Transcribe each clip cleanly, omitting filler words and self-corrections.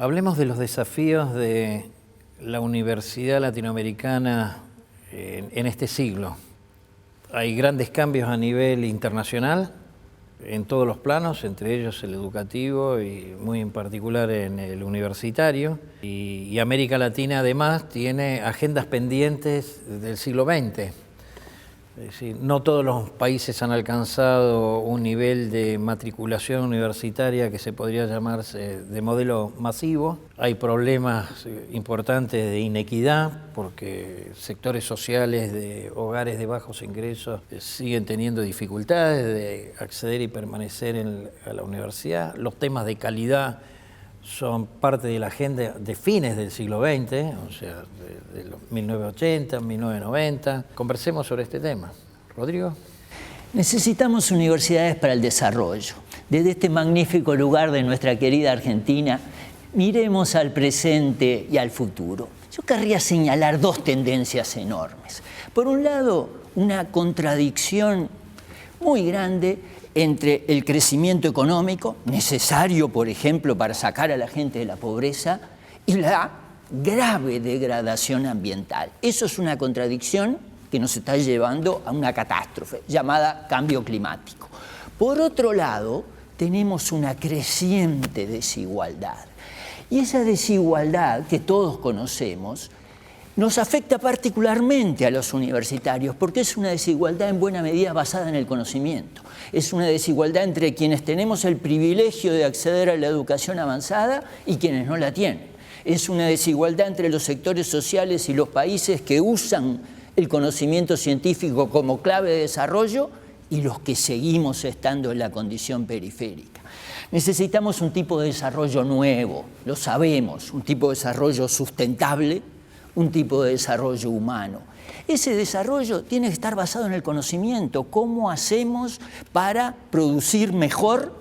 Hablemos de los desafíos de la universidad latinoamericana en este siglo. Hay grandes cambios a nivel internacional en todos los planos, entre ellos el educativo y muy en particular en el universitario. Y América Latina además tiene agendas pendientes del siglo XX. Es decir, no todos los países han alcanzado un nivel de matriculación universitaria que se podría llamarse de modelo masivo. Hay problemas importantes de inequidad porque sectores sociales de hogares de bajos ingresos siguen teniendo dificultades de acceder y permanecer a la universidad. Los temas de calidad son parte de la agenda de fines del siglo XX, o sea, de los 1980, 1990. Conversemos sobre este tema. Rodrigo. Necesitamos universidades para el desarrollo. Desde este magnífico lugar de nuestra querida Argentina, miremos al presente y al futuro. Yo querría señalar dos tendencias enormes. Por un lado, una contradicción muy grande entre el crecimiento económico, necesario, por ejemplo, para sacar a la gente de la pobreza, y la grave degradación ambiental. Eso es una contradicción que nos está llevando a una catástrofe llamada cambio climático. Por otro lado, tenemos una creciente desigualdad. Y esa desigualdad que todos conocemos nos afecta particularmente a los universitarios porque es una desigualdad en buena medida basada en el conocimiento. Es una desigualdad entre quienes tenemos el privilegio de acceder a la educación avanzada y quienes no la tienen. Es una desigualdad entre los sectores sociales y los países que usan el conocimiento científico como clave de desarrollo y los que seguimos estando en la condición periférica. Necesitamos un tipo de desarrollo nuevo, lo sabemos, un tipo de desarrollo sustentable, un tipo de desarrollo humano. Ese desarrollo tiene que estar basado en el conocimiento. ¿Cómo hacemos para producir mejor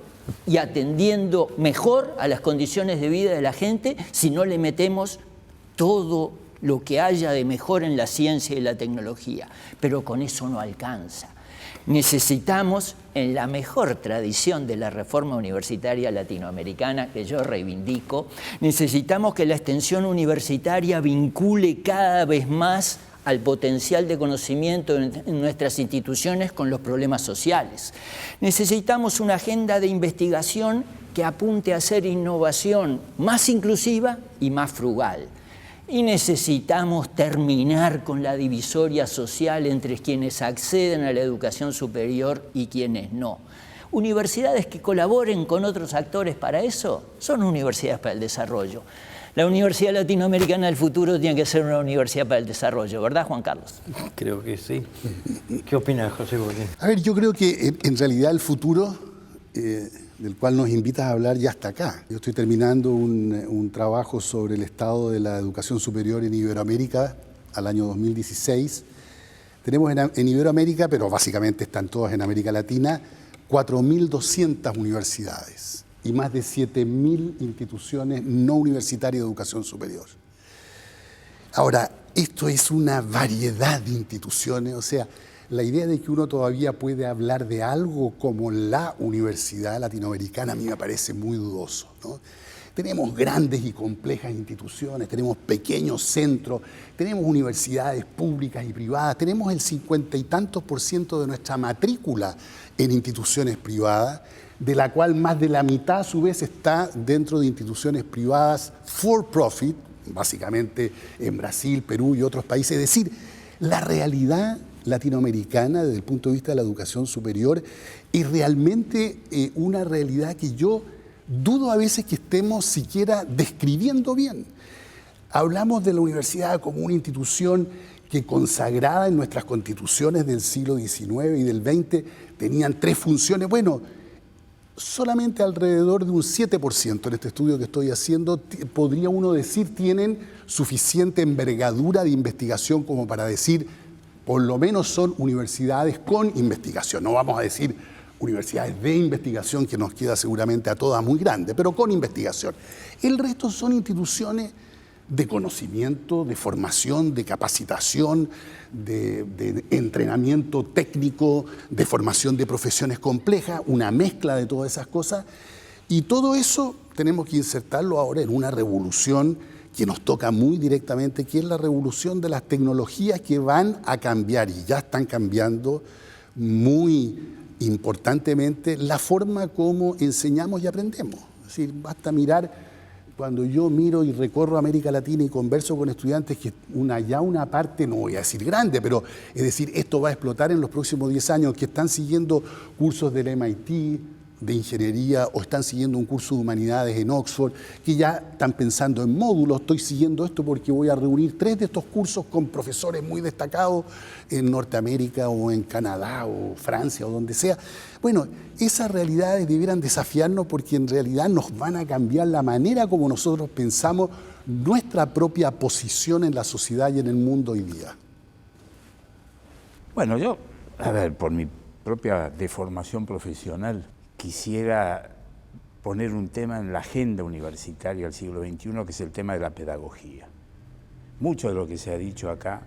y atendiendo mejor a las condiciones de vida de la gente si no le metemos todo lo que haya de mejor en la ciencia y la tecnología? Pero con eso no alcanza. Necesitamos, en la mejor tradición de la reforma universitaria latinoamericana que yo reivindico, necesitamos que la extensión universitaria vincule cada vez más al potencial de conocimiento en nuestras instituciones con los problemas sociales. Necesitamos una agenda de investigación que apunte a hacer innovación más inclusiva y más frugal. Y necesitamos terminar con la divisoria social entre quienes acceden a la educación superior y quienes no. Universidades que colaboren con otros actores para eso son universidades para el desarrollo. La Universidad Latinoamericana del futuro tiene que ser una universidad para el desarrollo, ¿verdad, Juan Carlos? Creo que sí. ¿Qué opinas, José Boquín? A ver, yo creo que en realidad el futuro del cual nos invitas a hablar ya está acá. Yo estoy terminando un trabajo sobre el estado de la educación superior en Iberoamérica al año 2016. Tenemos en Iberoamérica, pero básicamente están todas en América Latina, 4.200 universidades y más de 7.000 instituciones no universitarias de educación superior. Ahora, esto es una variedad de instituciones, o sea, la idea de que uno todavía puede hablar de algo como la Universidad Latinoamericana a mí me parece muy dudoso, ¿no? Tenemos grandes y complejas instituciones, tenemos pequeños centros, tenemos universidades públicas y privadas, tenemos el 50 y tantos % de nuestra matrícula en instituciones privadas, de la cual más de la mitad a su vez está dentro de instituciones privadas for profit, básicamente en Brasil, Perú y otros países. Es decir, la realidad latinoamericana desde el punto de vista de la educación superior es realmente una realidad que yo dudo a veces que estemos siquiera describiendo bien. Hablamos de la universidad como una institución que consagrada en nuestras constituciones del siglo XIX y del XX tenían 3 funciones. Bueno, solamente alrededor de un 7% en este estudio que estoy haciendo, podría uno decir, tienen suficiente envergadura de investigación como para decir, por lo menos son universidades con investigación. No vamos a decir universidades de investigación, que nos queda seguramente a todas muy grande, pero con investigación. El resto son instituciones de conocimiento, de formación, de capacitación, de entrenamiento técnico, de formación de profesiones complejas, una mezcla de todas esas cosas. Y todo eso tenemos que insertarlo ahora en una revolución que nos toca muy directamente, que es la revolución de las tecnologías que van a cambiar y ya están cambiando muy importantemente la forma como enseñamos y aprendemos. Es decir, basta mirar, cuando yo miro y recorro América Latina y converso con estudiantes, que una parte, no voy a decir grande, pero es decir, esto va a explotar en los próximos 10 años, que están siguiendo cursos del MIT, de ingeniería, o están siguiendo un curso de humanidades en Oxford, que ya están pensando en módulos. Estoy siguiendo esto porque voy a reunir 3 de estos cursos con profesores muy destacados en Norteamérica o en Canadá o Francia o donde sea. Bueno, esas realidades debieran desafiarnos, porque en realidad nos van a cambiar la manera como nosotros pensamos nuestra propia posición en la sociedad y en el mundo hoy día. Bueno, yo, por mi propia deformación profesional, quisiera poner un tema en la agenda universitaria del siglo XXI, que es el tema de la pedagogía. Mucho de lo que se ha dicho acá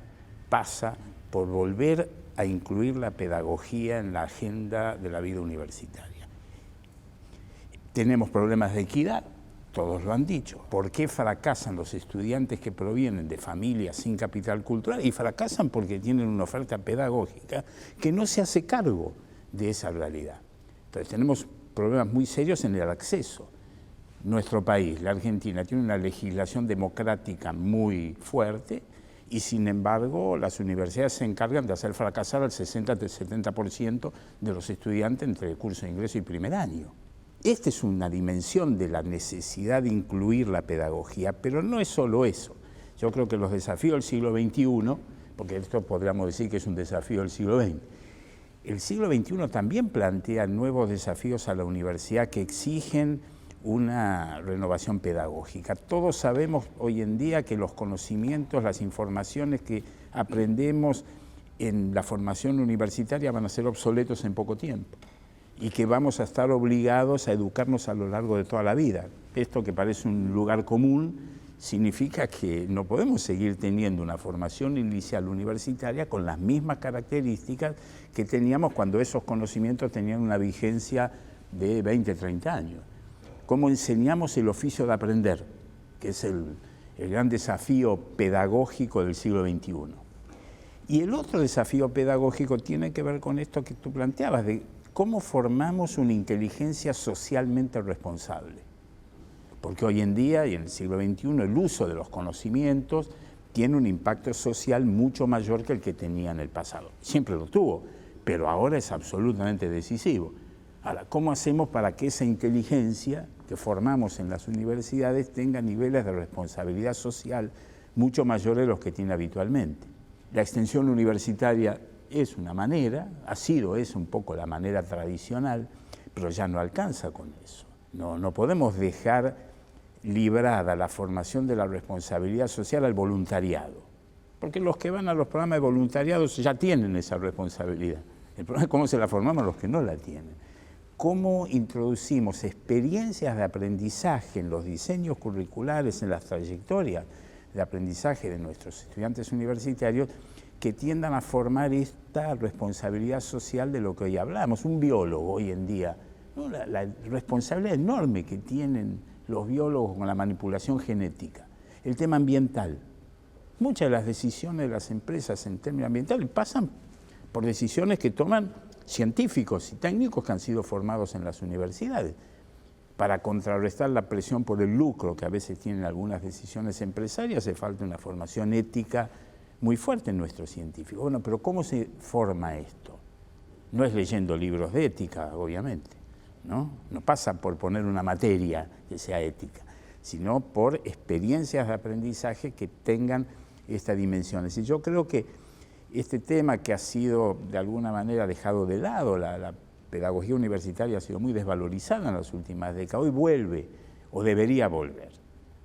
pasa por volver a incluir la pedagogía en la agenda de la vida universitaria. Tenemos problemas de equidad, todos lo han dicho. ¿Por qué fracasan los estudiantes que provienen de familias sin capital cultural? Y fracasan porque tienen una oferta pedagógica que no se hace cargo de esa realidad. Entonces tenemos problemas muy serios en el acceso. Nuestro país, la Argentina, tiene una legislación democrática muy fuerte y sin embargo las universidades se encargan de hacer fracasar al 60-70% de los estudiantes entre el curso de ingreso y primer año. Esta es una dimensión de la necesidad de incluir la pedagogía, pero no es solo eso. Yo creo que los desafíos del siglo XXI, porque esto podríamos decir que es un desafío del siglo XX, el siglo XXI también plantea nuevos desafíos a la universidad que exigen una renovación pedagógica. Todos sabemos hoy en día que los conocimientos, las informaciones que aprendemos en la formación universitaria van a ser obsoletos en poco tiempo y que vamos a estar obligados a educarnos a lo largo de toda la vida. Esto, que parece un lugar común, significa que no podemos seguir teniendo una formación inicial universitaria con las mismas características que teníamos cuando esos conocimientos tenían una vigencia de 20, 30 años. ¿Cómo enseñamos el oficio de aprender? Que es el gran desafío pedagógico del siglo XXI. Y el otro desafío pedagógico tiene que ver con esto que tú planteabas, de cómo formamos una inteligencia socialmente responsable. Porque hoy en día, y en el siglo XXI, el uso de los conocimientos tiene un impacto social mucho mayor que el que tenía en el pasado. Siempre lo tuvo, pero ahora es absolutamente decisivo. Ahora, ¿cómo hacemos para que esa inteligencia que formamos en las universidades tenga niveles de responsabilidad social mucho mayores de los que tiene habitualmente? La extensión universitaria es una manera, es un poco la manera tradicional, pero ya no alcanza con eso. No podemos dejar librada la formación de la responsabilidad social al voluntariado, porque los que van a los programas de voluntariado ya tienen esa responsabilidad. El problema es cómo se la formamos los que no la tienen. Cómo introducimos experiencias de aprendizaje en los diseños curriculares, en las trayectorias de aprendizaje de nuestros estudiantes universitarios, que tiendan a formar esta responsabilidad social de lo que hoy hablamos. Un biólogo hoy en día, ¿no? La responsabilidad enorme que tienen los biólogos con la manipulación genética, el tema ambiental. Muchas de las decisiones de las empresas en términos ambientales pasan por decisiones que toman científicos y técnicos que han sido formados en las universidades para contrarrestar la presión por el lucro que a veces tienen algunas decisiones empresarias. Hace falta una formación ética muy fuerte en nuestros científicos. Bueno, pero ¿cómo se forma esto? No es leyendo libros de ética, obviamente, ¿no? No pasa por poner una materia que sea ética, sino por experiencias de aprendizaje que tengan estas dimensiones. Y yo creo que este tema, que ha sido de alguna manera dejado de lado, la pedagogía universitaria ha sido muy desvalorizada en las últimas décadas, hoy vuelve, o debería volver,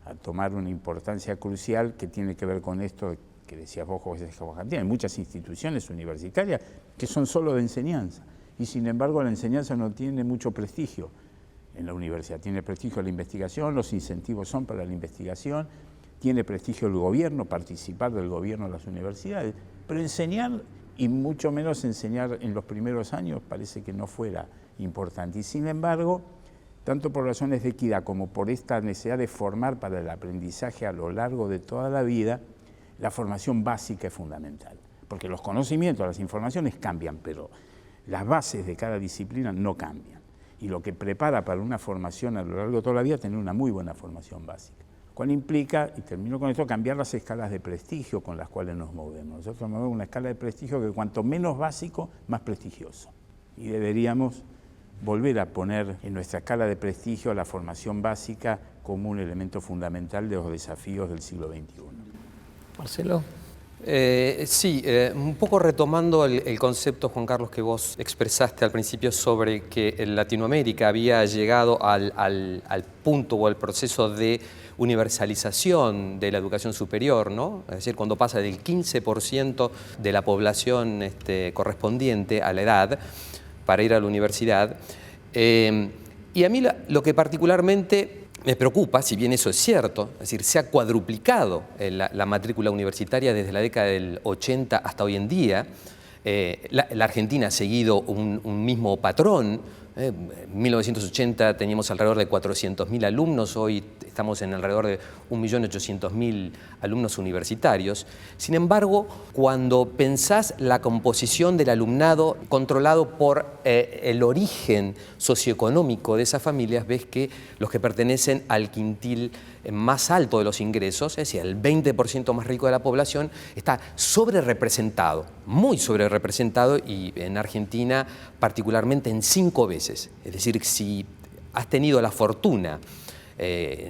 a tomar una importancia crucial que tiene que ver con esto que decías vos, José Juan. Hay muchas instituciones universitarias que son solo de enseñanza, y sin embargo la enseñanza no tiene mucho prestigio en la universidad. Tiene prestigio la investigación, los incentivos son para la investigación, tiene prestigio el gobierno, participar del gobierno de las universidades, pero enseñar, y mucho menos enseñar en los primeros años, parece que no fuera importante. Y sin embargo, tanto por razones de equidad como por esta necesidad de formar para el aprendizaje a lo largo de toda la vida, la formación básica es fundamental. Porque los conocimientos, las informaciones cambian, pero las bases de cada disciplina no cambian. Y lo que prepara para una formación a lo largo de toda la vida es tener una muy buena formación básica. Cual implica, y termino con esto, cambiar las escalas de prestigio con las cuales nos movemos. Nosotros movemos una escala de prestigio que cuanto menos básico, más prestigioso. Y deberíamos volver a poner en nuestra escala de prestigio la formación básica como un elemento fundamental de los desafíos del siglo XXI. Marcelo. Sí, un poco retomando el concepto, Juan Carlos, que vos expresaste al principio sobre que Latinoamérica había llegado al punto o al proceso de universalización de la educación superior, ¿no? Es decir, cuando pasa del 15% de la población correspondiente a la edad para ir a la universidad. Y a mí lo que particularmente me preocupa, si bien eso es cierto, es decir, se ha cuadruplicado la matrícula universitaria desde la década del 80 hasta hoy en día. La Argentina ha seguido un mismo patrón. En 1980 teníamos alrededor de 400.000 alumnos, hoy estamos en alrededor de 1.800.000 alumnos universitarios. Sin embargo, cuando pensás la composición del alumnado controlado por el origen socioeconómico de esas familias, ves que los que pertenecen al quintil más alto de los ingresos, es decir, el 20% más rico de la población, está sobrerepresentado, muy sobrerepresentado, y en Argentina particularmente en 5 veces. Es decir, si has tenido la fortuna,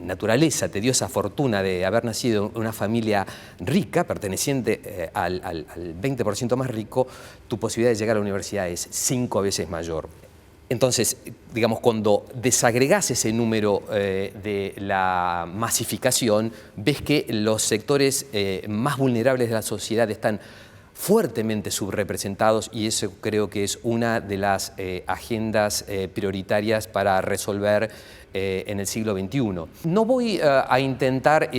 naturaleza te dio esa fortuna de haber nacido en una familia rica, perteneciente al 20% más rico, tu posibilidad de llegar a la universidad es 5 veces mayor. Entonces, digamos, cuando desagregás ese número de la masificación, ves que los sectores más vulnerables de la sociedad están fuertemente subrepresentados, y eso creo que es una de las agendas prioritarias para resolver en el siglo XXI. No voy a intentar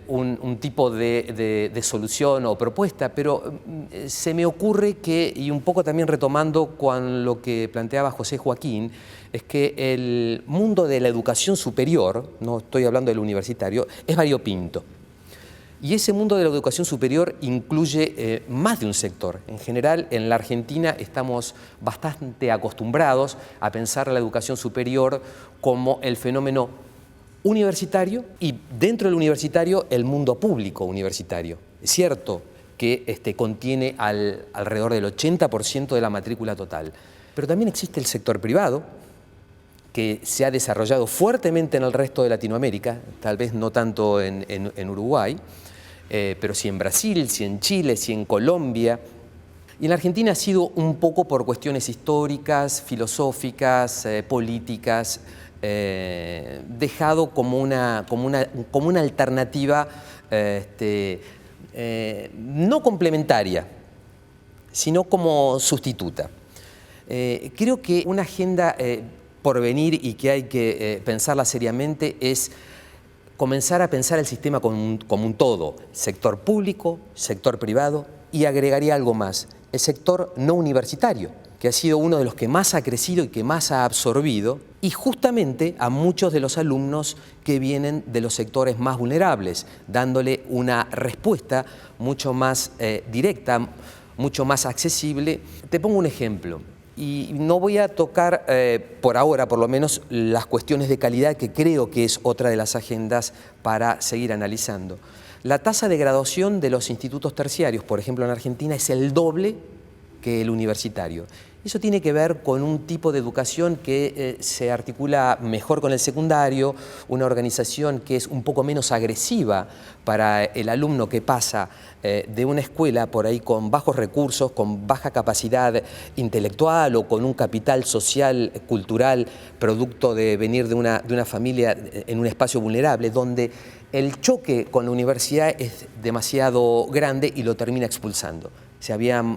un tipo de solución o propuesta, pero se me ocurre que, y un poco también retomando con lo que planteaba José Joaquín, es que el mundo de la educación superior, no estoy hablando del universitario, es variopinto. Y ese mundo de la educación superior incluye más de un sector. En general, en la Argentina estamos bastante acostumbrados a pensar la educación superior como el fenómeno universitario, y dentro del universitario el mundo público universitario. Es cierto que contiene alrededor del 80% de la matrícula total, pero también existe el sector privado, que se ha desarrollado fuertemente en el resto de Latinoamérica, tal vez no tanto en Uruguay, pero sí en Brasil, sí en Chile, sí en Colombia. Y en la Argentina ha sido un poco por cuestiones históricas, filosóficas, políticas, dejado como una alternativa no complementaria, sino como sustituta. Creo que una agenda por venir y que hay que pensarla seriamente es comenzar a pensar el sistema como un todo, sector público, sector privado, y agregaría algo más, el sector no universitario, que ha sido uno de los que más ha crecido y que más ha absorbido, y justamente a muchos de los alumnos que vienen de los sectores más vulnerables, dándole una respuesta mucho más directa, mucho más accesible. Te pongo un ejemplo. Y no voy a tocar, por ahora por lo menos, las cuestiones de calidad, que creo que es otra de las agendas para seguir analizando. La tasa de graduación de los institutos terciarios, por ejemplo, en Argentina, es el doble que el universitario. Eso tiene que ver con un tipo de educación que se articula mejor con el secundario, una organización que es un poco menos agresiva para el alumno que pasa de una escuela por ahí con bajos recursos, con baja capacidad intelectual o con un capital social, cultural, producto de venir de una familia en un espacio vulnerable, donde el choque con la universidad es demasiado grande y lo termina expulsando.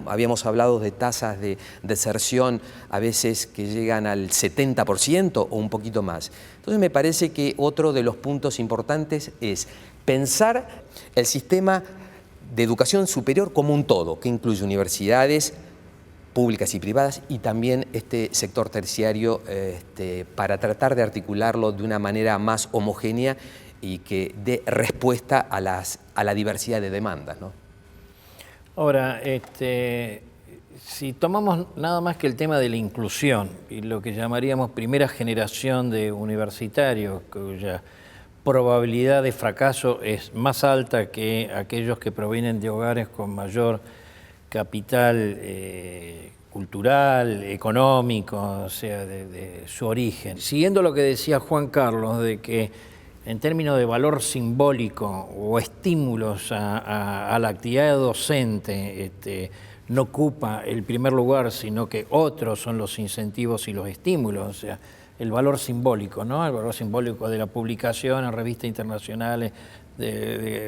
Habíamos hablado de tasas de deserción a veces que llegan al 70% o un poquito más. Entonces me parece que otro de los puntos importantes es pensar el sistema de educación superior como un todo, que incluye universidades públicas y privadas, y también este sector terciario para tratar de articularlo de una manera más homogénea y que dé respuesta a la diversidad de demandas, ¿no? Ahora, si tomamos nada más que el tema de la inclusión y lo que llamaríamos primera generación de universitarios, cuya probabilidad de fracaso es más alta que aquellos que provienen de hogares con mayor capital cultural, económico, o sea, de su origen. Siguiendo lo que decía Juan Carlos, de que en términos de valor simbólico o estímulos a la actividad docente, no ocupa el primer lugar, sino que otros son los incentivos y los estímulos, o sea, el valor simbólico, ¿no? El valor simbólico de la publicación en revistas internacionales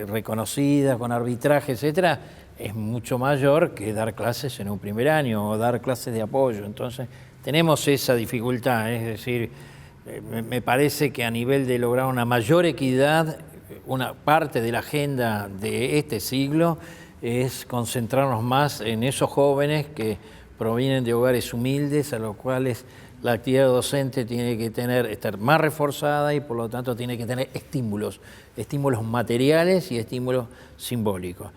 reconocidas, con arbitraje, etcétera, es mucho mayor que dar clases en un primer año o dar clases de apoyo. Entonces, tenemos esa dificultad, es decir, me parece que a nivel de lograr una mayor equidad, una parte de la agenda de este siglo es concentrarnos más en esos jóvenes que provienen de hogares humildes, a los cuales la actividad docente tiene que estar más reforzada y por lo tanto tiene que tener estímulos materiales y estímulos simbólicos.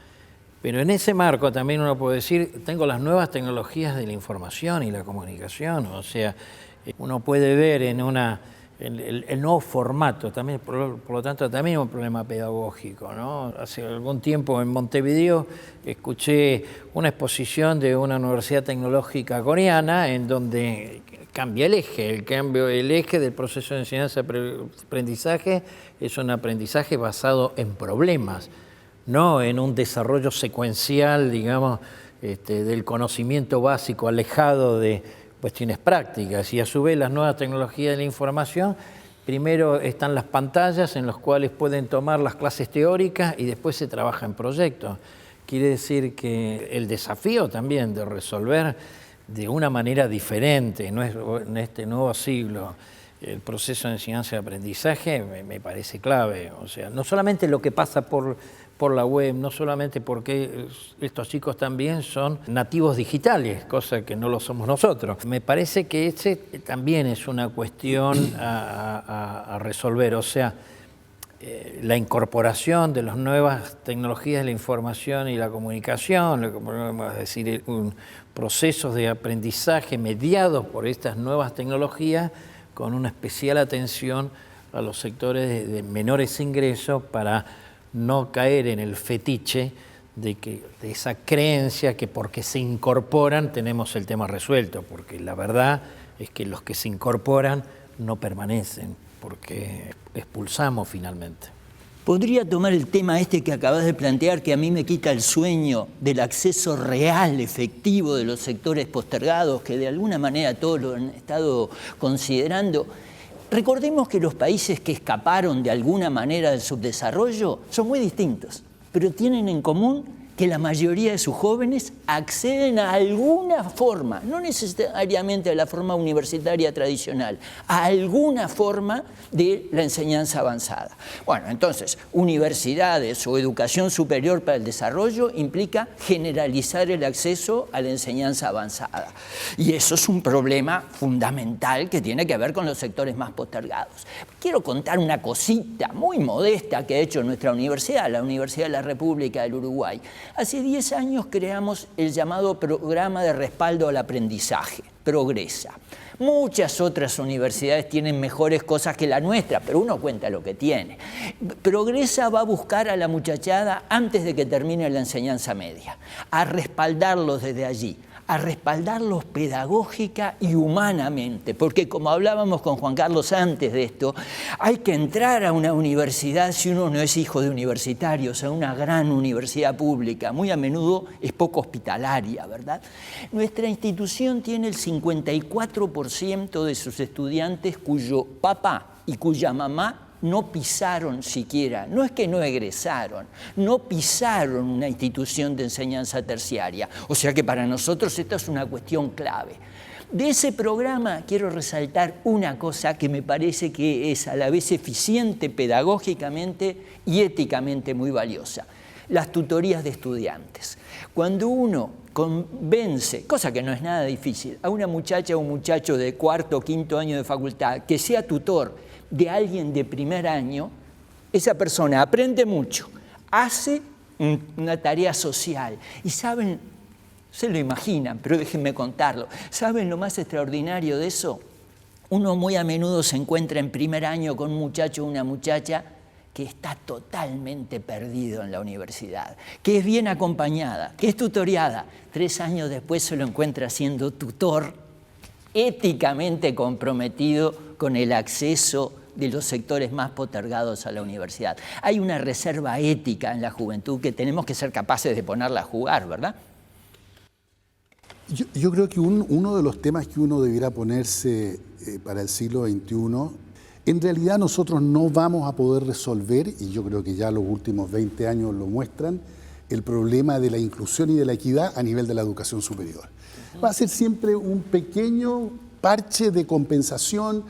Pero en ese marco también uno puede decir, tengo las nuevas tecnologías de la información y la comunicación, o sea, uno puede ver en el nuevo formato, también, por lo tanto también es un problema pedagógico, ¿no? Hace algún tiempo en Montevideo escuché una exposición de una universidad tecnológica coreana en donde cambia el eje, el eje del proceso de enseñanza-aprendizaje es un aprendizaje basado en problemas, no en un desarrollo secuencial, digamos, del conocimiento básico alejado de cuestiones prácticas. Y a su vez las nuevas tecnologías de la información, primero están las pantallas en las cuales pueden tomar las clases teóricas y después se trabaja en proyectos. Quiere decir que el desafío también de resolver de una manera diferente en este nuevo siglo el proceso de enseñanza y aprendizaje me parece clave. O sea, no solamente lo que pasa por la web, no solamente porque estos chicos también son nativos digitales, cosa que no lo somos nosotros. Me parece que ese también es una cuestión a resolver, o sea, la incorporación de las nuevas tecnologías de la información y la comunicación, lo que podemos decir, procesos de aprendizaje mediados por estas nuevas tecnologías, con una especial atención a los sectores de menores ingresos para no caer en el fetiche de esa creencia que porque se incorporan tenemos el tema resuelto, porque la verdad es que los que se incorporan no permanecen, porque expulsamos finalmente. Podría tomar el tema que acabas de plantear, que a mí me quita el sueño del acceso real, efectivo de los sectores postergados, que de alguna manera todos lo han estado considerando. Recordemos que los países que escaparon de alguna manera del subdesarrollo son muy distintos, pero tienen en común que la mayoría de sus jóvenes acceden a alguna forma, no necesariamente a la forma universitaria tradicional, a alguna forma de la enseñanza avanzada. Bueno, entonces, universidades o educación superior para el desarrollo implica generalizar el acceso a la enseñanza avanzada. Y eso es un problema fundamental que tiene que ver con los sectores más postergados. Quiero contar una cosita muy modesta que ha hecho nuestra universidad, la Universidad de la República del Uruguay. Hace 10 años creamos el llamado Programa de Respaldo al Aprendizaje, Progresa. Muchas otras universidades tienen mejores cosas que la nuestra, pero uno cuenta lo que tiene. Progresa va a buscar a la muchachada antes de que termine la enseñanza media, a respaldarlos desde allí, a respaldarlos pedagógica y humanamente, porque como hablábamos con Juan Carlos antes de esto, hay que entrar a una universidad si uno no es hijo de universitarios, a una gran universidad pública, muy a menudo es poco hospitalaria, ¿verdad? Nuestra institución tiene el 54% de sus estudiantes cuyo papá y cuya mamá no pisaron siquiera, no es que no egresaron, no pisaron una institución de enseñanza terciaria. O sea que para nosotros esta es una cuestión clave. De ese programa quiero resaltar una cosa que me parece que es a la vez eficiente pedagógicamente y éticamente muy valiosa: las tutorías de estudiantes. Cuando uno convence, cosa que no es nada difícil, a una muchacha o un muchacho de cuarto o quinto año de facultad que sea tutor de alguien de primer año, esa persona aprende mucho, hace una tarea social y saben, se lo imaginan, pero déjenme contarlo, ¿saben lo más extraordinario de eso? Uno muy a menudo se encuentra en primer año con un muchacho o una muchacha que está totalmente perdido en la universidad, que es bien acompañada, que es tutoriada. 3 años después se lo encuentra siendo tutor, éticamente comprometido con el acceso de los sectores más postergados a la universidad. Hay una reserva ética en la juventud que tenemos que ser capaces de ponerla a jugar, ¿verdad? Yo creo que uno de los temas que uno debiera ponerse para el siglo XXI, en realidad nosotros no vamos a poder resolver, y yo creo que ya los últimos 20 años lo muestran, el problema de la inclusión y de la equidad a nivel de la educación superior. Va a ser siempre un pequeño parche de compensación,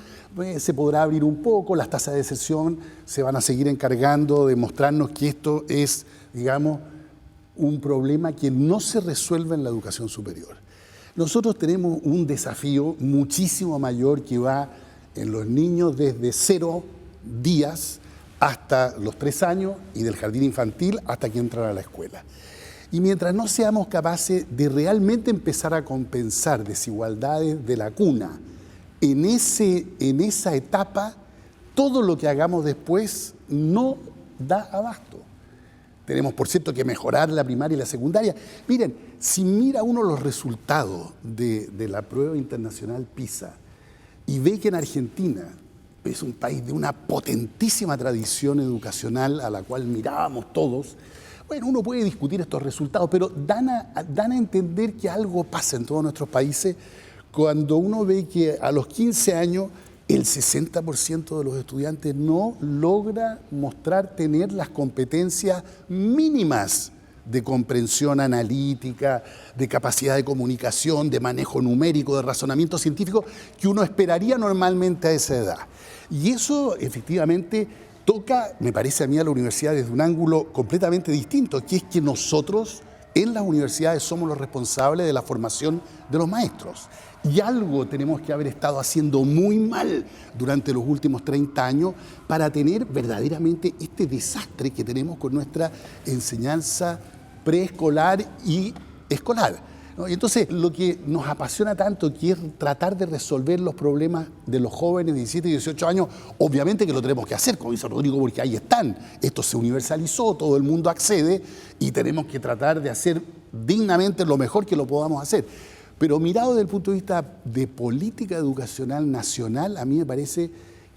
se podrá abrir un poco, las tasas de deserción se van a seguir encargando de mostrarnos que esto es, digamos, un problema que no se resuelve en la educación superior. Nosotros tenemos un desafío muchísimo mayor que va en los niños desde 0 días hasta los 3 años y del jardín infantil hasta que entran a la escuela. Y mientras no seamos capaces de realmente empezar a compensar desigualdades de la cuna en esa etapa, todo lo que hagamos después no da abasto. Tenemos, por cierto, que mejorar la primaria y la secundaria. Miren, si mira uno los resultados de la prueba internacional PISA y ve que en Argentina es un país de una potentísima tradición educacional a la cual mirábamos todos, bueno, uno puede discutir estos resultados, pero dan a entender que algo pasa en todos nuestros países cuando uno ve que a los 15 años el 60% de los estudiantes no logra mostrar tener las competencias mínimas de comprensión analítica, de capacidad de comunicación, de manejo numérico, de razonamiento científico, que uno esperaría normalmente a esa edad. Y eso efectivamente toca, me parece a mí, a la universidad desde un ángulo completamente distinto, que es que nosotros en las universidades somos los responsables de la formación de los maestros. Y algo tenemos que haber estado haciendo muy mal durante los últimos 30 años para tener verdaderamente este desastre que tenemos con nuestra enseñanza preescolar y escolar, ¿no? Y entonces lo que nos apasiona tanto, que es tratar de resolver los problemas de los jóvenes de 17 y 18 años, obviamente que lo tenemos que hacer, como dice Rodrigo, porque ahí están. Esto se universalizó, todo el mundo accede y tenemos que tratar de hacer dignamente lo mejor que lo podamos hacer. Pero mirado desde el punto de vista de política educacional nacional, a mí me parece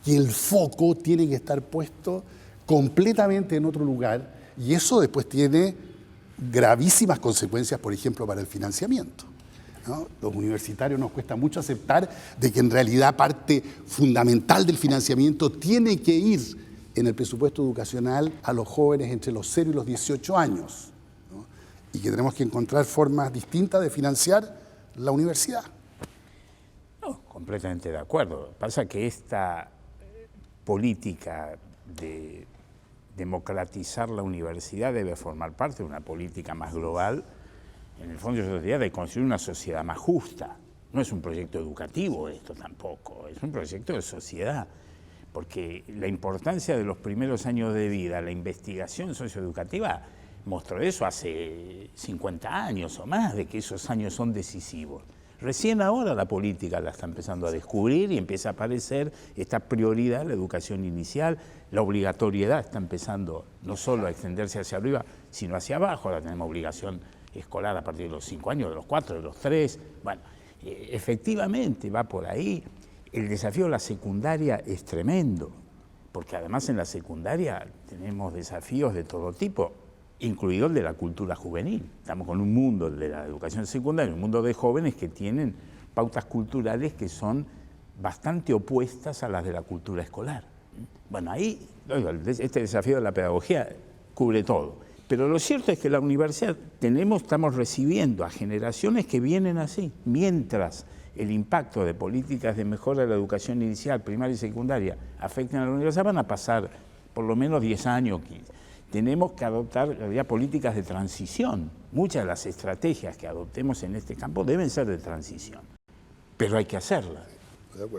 que el foco tiene que estar puesto completamente en otro lugar y eso después tiene gravísimas consecuencias, por ejemplo, para el financiamiento, ¿no? Los universitarios nos cuesta mucho aceptar de que en realidad parte fundamental del financiamiento tiene que ir en el presupuesto educacional a los jóvenes entre los 0 y los 18 años, ¿no? Y que tenemos que encontrar formas distintas de financiar la universidad. No, completamente de acuerdo. Pasa que esta política de democratizar la universidad debe formar parte de una política más global, en el fondo de construir una sociedad más justa. No es un proyecto educativo esto tampoco, es un proyecto de sociedad, porque la importancia de los primeros años de vida, la investigación socioeducativa, mostró eso hace 50 años o más, de que esos años son decisivos. Recién ahora la política la está empezando a descubrir y empieza a aparecer esta prioridad, la educación inicial, la obligatoriedad está empezando no solo a extenderse hacia arriba, sino hacia abajo. Ahora tenemos obligación escolar a partir de los 5 años, de los 4, de los 3. Bueno, efectivamente va por ahí. El desafío de la secundaria es tremendo, porque además en la secundaria tenemos desafíos de todo tipo, incluido el de la cultura juvenil. Estamos con un mundo de la educación secundaria, un mundo de jóvenes que tienen pautas culturales que son bastante opuestas a las de la cultura escolar. Bueno, ahí este desafío de la pedagogía cubre todo. Pero lo cierto es que la universidad estamos recibiendo a generaciones que vienen así, mientras el impacto de políticas de mejora de la educación inicial, primaria y secundaria afecten a la universidad, van a pasar por lo menos 10 años, 15. Tenemos que adoptar políticas de transición muchas de las estrategias que adoptemos en este campo deben ser de transición, pero hay que hacerlas.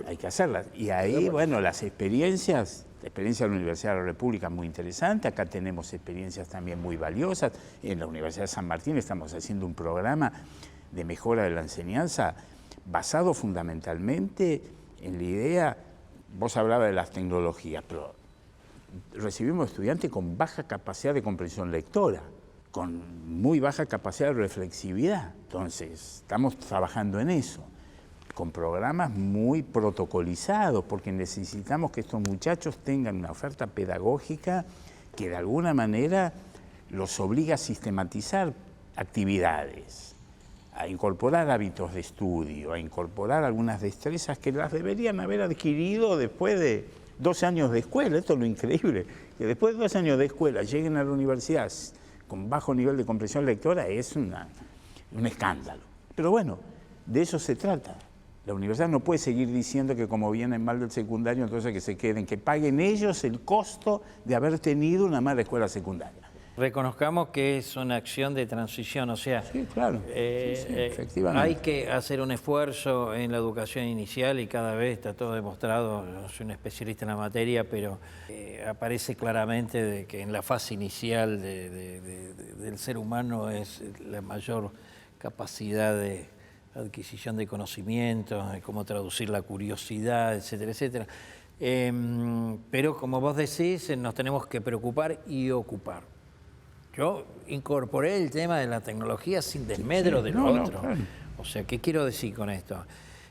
Hay que hacerlas. Y ahí, bueno, las experiencias, la experiencia de la Universidad de la República es muy interesante, acá tenemos experiencias también muy valiosas. En la Universidad de San Martín estamos haciendo un programa de mejora de la enseñanza basado fundamentalmente en la idea, vos hablabas de las tecnologías, pero recibimos estudiantes con baja capacidad de comprensión lectora, con muy baja capacidad de reflexividad. Entonces, estamos trabajando en eso, con programas muy protocolizados, porque necesitamos que estos muchachos tengan una oferta pedagógica que de alguna manera los obliga a sistematizar actividades, a incorporar hábitos de estudio, a incorporar algunas destrezas que las deberían haber adquirido después de 2 años de escuela. Esto es lo increíble, que después de 2 años de escuela lleguen a la universidad con bajo nivel de comprensión lectora es un escándalo. Pero bueno, de eso se trata. La universidad no puede seguir diciendo que como vienen mal del secundario, entonces que se queden, que paguen ellos el costo de haber tenido una mala escuela secundaria. Reconozcamos que es una acción de transición, o sea, sí, claro. Efectivamente. Hay que hacer un esfuerzo en la educación inicial y cada vez está todo demostrado. No soy un especialista en la materia, pero aparece claramente de que en la fase inicial del ser humano es la mayor capacidad de adquisición de conocimientos, de cómo traducir la curiosidad, etcétera, etcétera. Pero como vos decís, nos tenemos que preocupar y ocupar. Yo incorporé el tema de la tecnología sin desmedro de lo otro. Claro. O sea, ¿qué quiero decir con esto?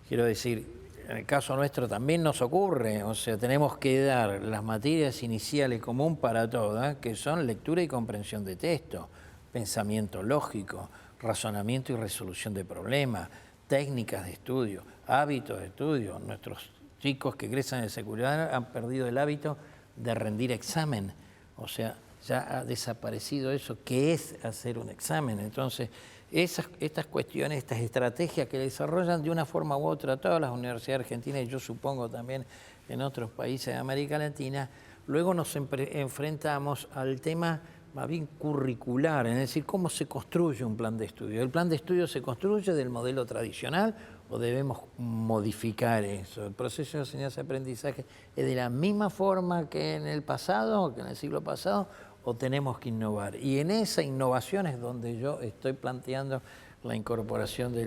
Quiero decir, en el caso nuestro también nos ocurre, o sea, tenemos que dar las materias iniciales común para todas, que son lectura y comprensión de texto, pensamiento lógico, razonamiento y resolución de problemas, técnicas de estudio, hábitos de estudio. Nuestros chicos que egresan de secundaria han perdido el hábito de rendir examen, o sea, ya ha desaparecido eso, que es hacer un examen. Entonces, estas cuestiones, estas estrategias que desarrollan de una forma u otra todas las universidades argentinas y yo supongo también en otros países de América Latina, luego nos enfrentamos al tema más bien curricular, es decir, cómo se construye un plan de estudio. ¿El plan de estudio se construye del modelo tradicional o debemos modificar eso? ¿El proceso de enseñanza-aprendizaje es de la misma forma que en el pasado, que en el siglo pasado, o tenemos que innovar? Y en esa innovación es donde yo estoy planteando la incorporación de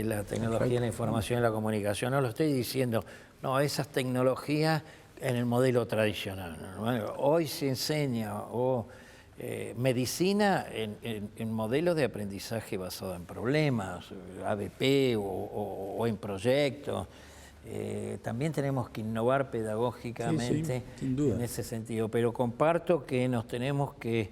la tecnología de la información y la comunicación. No lo estoy diciendo, no, esas tecnologías en el modelo tradicional. ¿No? Hoy se enseña medicina en modelos de aprendizaje basado en problemas, ABP o en proyectos. También tenemos que innovar pedagógicamente en ese sentido, pero comparto que nos tenemos que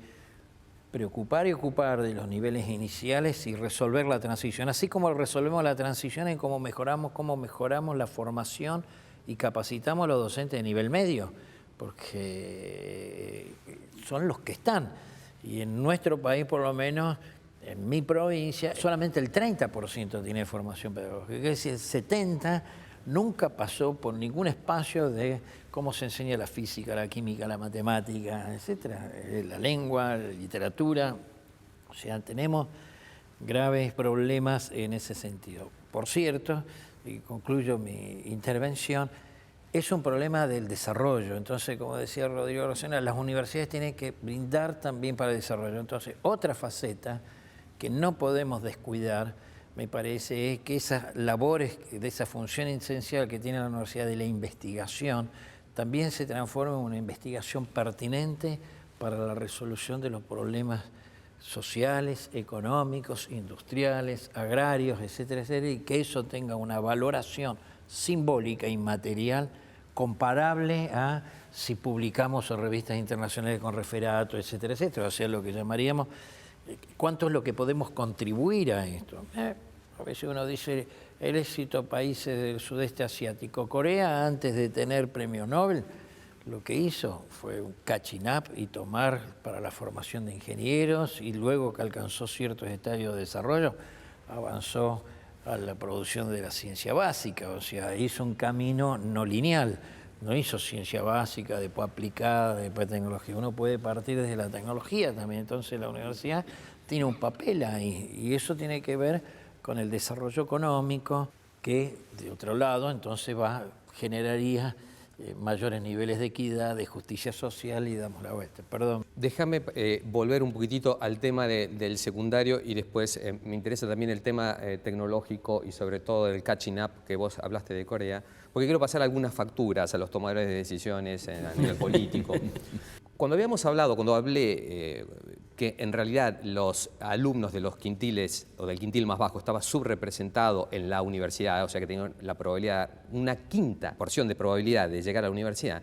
preocupar y ocupar de los niveles iniciales y resolver la transición, así como resolvemos la transición en cómo mejoramos la formación y capacitamos a los docentes de nivel medio, porque son los que están. Y en nuestro país, por lo menos, en mi provincia, solamente el 30% tiene formación pedagógica, es decir, el 70% nunca pasó por ningún espacio de cómo se enseña la física, la química, la matemática, etcétera, la lengua, la literatura. O sea, tenemos graves problemas en ese sentido. Por cierto, y concluyo mi intervención, es un problema del desarrollo. Entonces, como decía Rodrigo Rosena, las universidades tienen que brindar también para el desarrollo. Entonces, otra faceta que no podemos descuidar, me parece, es que esas labores, de esa función esencial que tiene la universidad de la investigación, también se transforma en una investigación pertinente para la resolución de los problemas sociales, económicos, industriales, agrarios, etcétera, etcétera, y que eso tenga una valoración simbólica y material comparable a si publicamos en revistas internacionales con referato, etcétera, etcétera, o sea, lo que llamaríamos cuánto es lo que podemos contribuir a esto. A veces uno dice el éxito de países del sudeste asiático. Corea, antes de tener premio Nobel, lo que hizo fue un catching up y tomar para la formación de ingenieros, y luego que alcanzó ciertos estadios de desarrollo, avanzó a la producción de la ciencia básica, o sea, hizo un camino no lineal, no hizo ciencia básica, después aplicada, después tecnología. Uno puede partir desde la tecnología también, entonces la universidad tiene un papel ahí, y eso tiene que ver con el desarrollo económico, que de otro lado entonces generaría mayores niveles de equidad, de justicia social, y damos la vuelta. Perdón. Déjame volver un poquitito al tema del secundario, y después me interesa también el tema tecnológico y sobre todo el catching up que vos hablaste de Corea, porque quiero pasar algunas facturas a los tomadores de decisiones a nivel político. Cuando hablé que en realidad los alumnos de los quintiles o del quintil más bajo estaba subrepresentado en la universidad, o sea que tenían la probabilidad, una quinta porción de probabilidad de llegar a la universidad,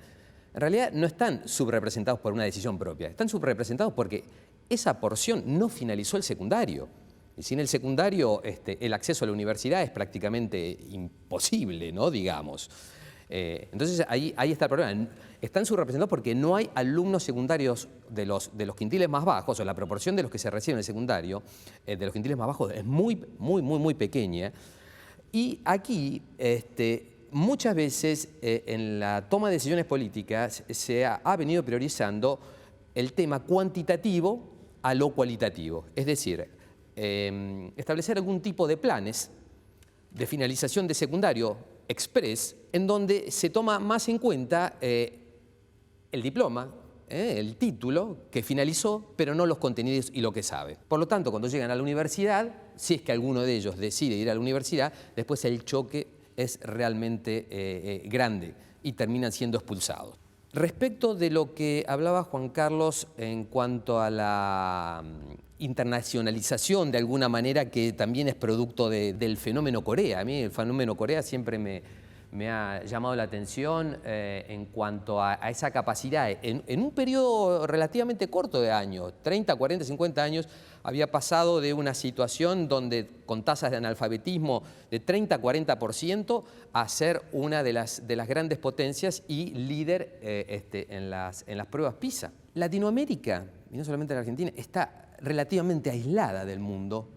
en realidad no están subrepresentados por una decisión propia, están subrepresentados porque esa porción no finalizó el secundario. Y sin el secundario, el acceso a la universidad es prácticamente imposible, ¿no? Digamos. Entonces ahí está el problema. Están subrepresentados porque no hay alumnos secundarios de los quintiles más bajos, o la proporción de los que se reciben en el secundario de los quintiles más bajos es muy pequeña. Y aquí muchas veces en la toma de decisiones políticas se ha venido priorizando el tema cuantitativo a lo cualitativo. Es decir, establecer algún tipo de planes de finalización de secundario express, en donde se toma más en cuenta el diploma, el título que finalizó, pero no los contenidos y lo que sabe. Por lo tanto, cuando llegan a la universidad, si es que alguno de ellos decide ir a la universidad, después el choque es realmente grande y terminan siendo expulsados. Respecto de lo que hablaba Juan Carlos en cuanto a la internacionalización de alguna manera, que también es producto del fenómeno Corea. A mí el fenómeno Corea siempre me ha llamado la atención en cuanto a esa capacidad. En un periodo relativamente corto de años, 30, 40, 50 años, había pasado de una situación donde con tasas de analfabetismo de 30, 40% a ser una de las grandes potencias y líder en las pruebas PISA. Latinoamérica, y no solamente la Argentina, está relativamente aislada del mundo,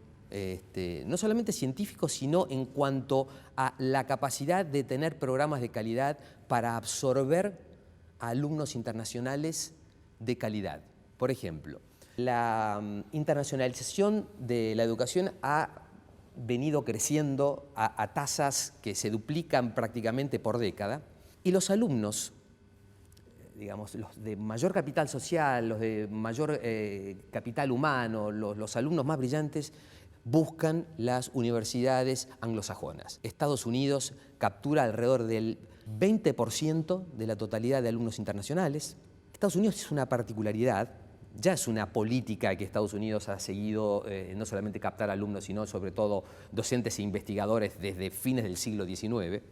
no solamente científico, sino en cuanto a la capacidad de tener programas de calidad para absorber a alumnos internacionales de calidad. Por ejemplo, la internacionalización de la educación ha venido creciendo a tasas que se duplican prácticamente por década, y los alumnos, digamos, los de mayor capital social, los de mayor capital humano, los alumnos más brillantes, buscan las universidades anglosajonas. Estados Unidos captura alrededor del 20% de la totalidad de alumnos internacionales. Estados Unidos es una particularidad, ya es una política que Estados Unidos ha seguido, no solamente captar alumnos, sino sobre todo docentes e investigadores desde fines del siglo XIX,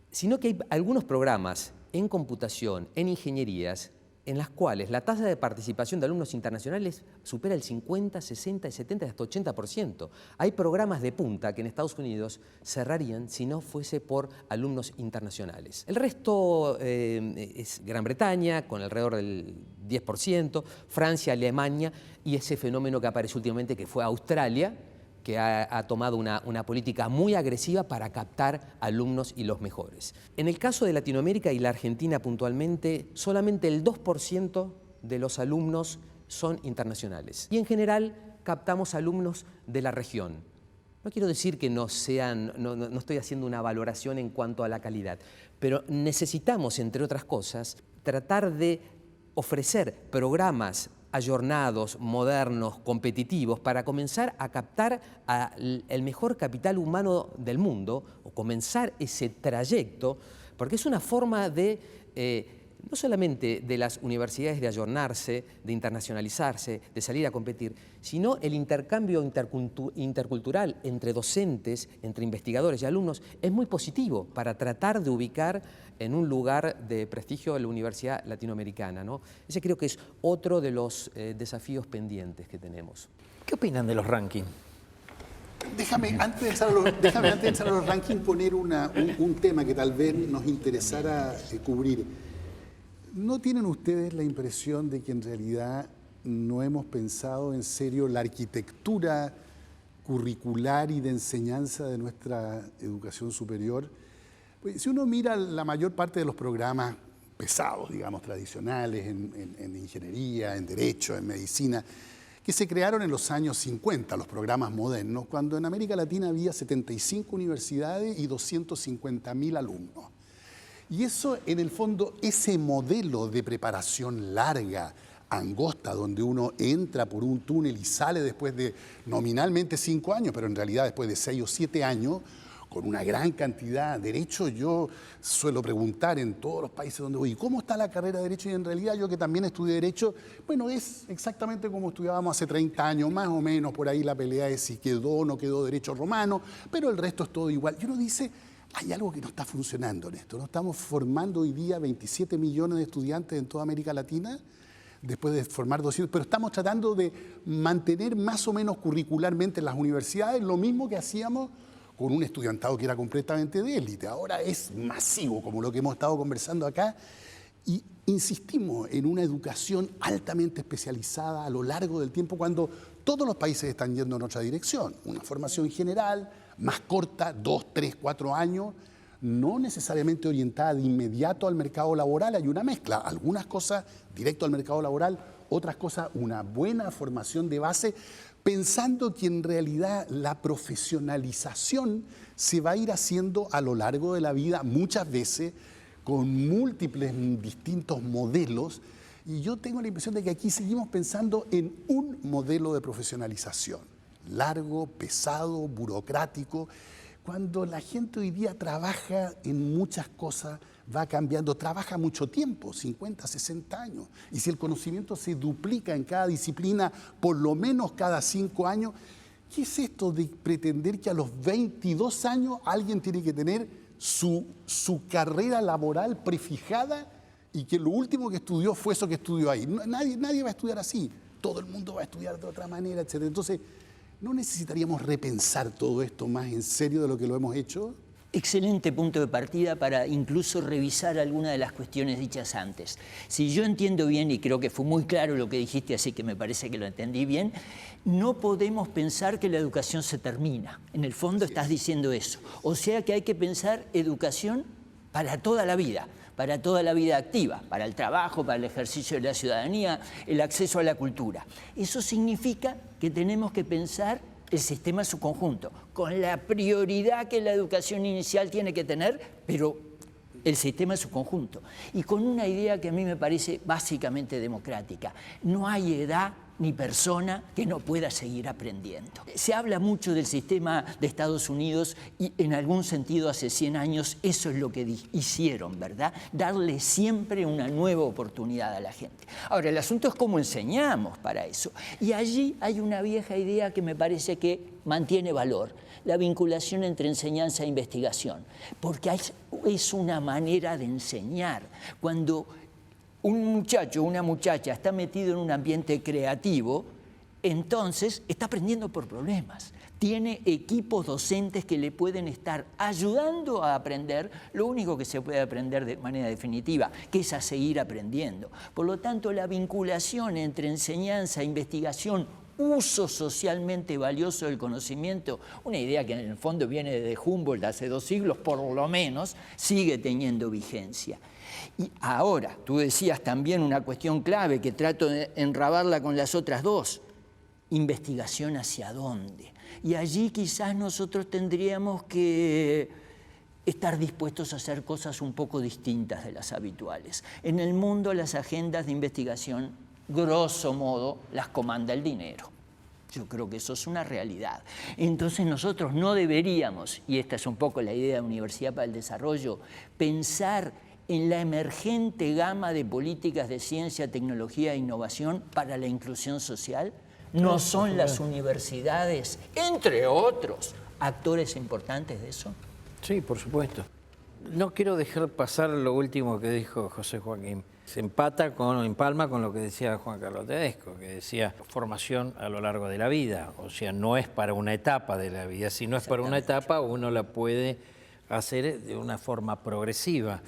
sino que hay algunos programas en computación, en ingenierías, en las cuales la tasa de participación de alumnos internacionales supera el 50, 60, 70, hasta 80%. Hay programas de punta que en Estados Unidos cerrarían si no fuese por alumnos internacionales. El resto es Gran Bretaña, con alrededor del 10%, Francia, Alemania, y ese fenómeno que apareció últimamente, que fue Australia, que ha tomado una política muy agresiva para captar alumnos y los mejores. En el caso de Latinoamérica y la Argentina puntualmente, solamente el 2% de los alumnos son internacionales. Y en general captamos alumnos de la región. No quiero decir que no estoy haciendo una valoración en cuanto a la calidad, pero necesitamos, entre otras cosas, tratar de ofrecer programas ayornados, modernos, competitivos, para comenzar a captar el mejor capital humano del mundo, o comenzar ese trayecto, porque es una forma de, no solamente de las universidades de ayornarse, de internacionalizarse, de salir a competir, sino el intercambio intercultural entre docentes, entre investigadores y alumnos, es muy positivo para tratar de ubicar en un lugar de prestigio a la universidad latinoamericana, ¿no? Ese creo que es otro de los desafíos pendientes que tenemos. ¿Qué opinan de los rankings? Déjame, antes de entrar a los rankings, poner un tema que tal vez nos interesara cubrir. ¿No tienen ustedes la impresión de que en realidad no hemos pensado en serio la arquitectura curricular y de enseñanza de nuestra educación superior? Pues, si uno mira la mayor parte de los programas pesados, digamos, tradicionales, en ingeniería, en derecho, en medicina, que se crearon en los años 50, los programas modernos, cuando en América Latina había 75 universidades y 250.000 alumnos. Y eso, en el fondo, ese modelo de preparación larga, angosta, donde uno entra por un túnel y sale después de nominalmente 5 años, pero en realidad después de 6 o 7 años, con una gran cantidad de Derecho. Yo suelo preguntar en todos los países donde voy, ¿cómo está la carrera de Derecho? Y en realidad yo, que también estudié Derecho, bueno, es exactamente como estudiábamos hace 30 años, más o menos. Por ahí la pelea es si quedó o no quedó Derecho romano, pero el resto es todo igual. Y uno dice, hay algo que no está funcionando en esto. No estamos formando hoy día 27 millones de estudiantes en toda América Latina, después de formar 200, pero estamos tratando de mantener más o menos curricularmente en las universidades lo mismo que hacíamos con un estudiantado que era completamente de élite. Ahora es masivo, como lo que hemos estado conversando acá, y insistimos en una educación altamente especializada a lo largo del tiempo, cuando todos los países están yendo en otra dirección. Una formación general, más corta, 2, 3, 4 años, no necesariamente orientada de inmediato al mercado laboral. Hay una mezcla, algunas cosas directo al mercado laboral, otras cosas una buena formación de base, pensando que en realidad la profesionalización se va a ir haciendo a lo largo de la vida, muchas veces con múltiples distintos modelos. Y yo tengo la impresión de que aquí seguimos pensando en un modelo de profesionalización, largo, pesado, burocrático, cuando la gente hoy día trabaja en muchas cosas, va cambiando, trabaja mucho tiempo, 50, 60 años. Y si el conocimiento se duplica en cada disciplina, por lo menos cada 5 años, ¿qué es esto de pretender que a los 22 años alguien tiene que tener su carrera laboral prefijada y que lo último que estudió fue eso que estudió ahí? Nadie va a estudiar así, todo el mundo va a estudiar de otra manera, etc. Entonces, ¿no necesitaríamos repensar todo esto más en serio de lo que lo hemos hecho? Excelente punto de partida para incluso revisar algunas de las cuestiones dichas antes. Si yo entiendo bien, y creo que fue muy claro lo que dijiste, así que me parece que lo entendí bien, no podemos pensar que la educación se termina. En el fondo estás diciendo eso. O sea que hay que pensar educación para toda la vida activa, para el trabajo, para el ejercicio de la ciudadanía, el acceso a la cultura. Eso significa que tenemos que pensar el sistema en su conjunto, con la prioridad que la educación inicial tiene que tener, pero el sistema en su conjunto. Y con una idea que a mí me parece básicamente democrática. No hay edad ni persona que no pueda seguir aprendiendo. Se habla mucho del sistema de Estados Unidos y en algún sentido hace 100 años eso es lo que hicieron, ¿verdad? Darle siempre una nueva oportunidad a la gente. Ahora, el asunto es cómo enseñamos para eso. Y allí hay una vieja idea que me parece que mantiene valor, la vinculación entre enseñanza e investigación, porque es una manera de enseñar. Cuando un muchacho o una muchacha está metido en un ambiente creativo, entonces está aprendiendo por problemas. Tiene equipos docentes que le pueden estar ayudando a aprender lo único que se puede aprender de manera definitiva, que es a seguir aprendiendo. Por lo tanto, la vinculación entre enseñanza e investigación, uso socialmente valioso del conocimiento, una idea que en el fondo viene de Humboldt hace 2 siglos, por lo menos, sigue teniendo vigencia. Y ahora, tú decías también una cuestión clave que trato de enrabarla con las otras dos, investigación hacia dónde. Y allí quizás nosotros tendríamos que estar dispuestos a hacer cosas un poco distintas de las habituales. En el mundo las agendas de investigación, grosso modo, las comanda el dinero. Yo creo que eso es una realidad. Entonces nosotros no deberíamos, y esta es un poco la idea de Universidad para el Desarrollo, pensar en la emergente gama de políticas de ciencia, tecnología e innovación para la inclusión social. ¿No son las universidades, entre otros, actores importantes de eso? Sí, por supuesto. No quiero dejar pasar lo último que dijo José Joaquín. Se empalma con lo que decía Juan Carlos Tedesco, que decía formación a lo largo de la vida. O sea, no es para una etapa de la vida. Si no es para una etapa, uno la puede hacer de una forma progresiva.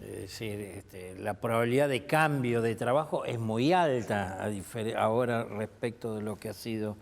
Es decir, la probabilidad de cambio de trabajo es muy alta ahora respecto de lo que ha sido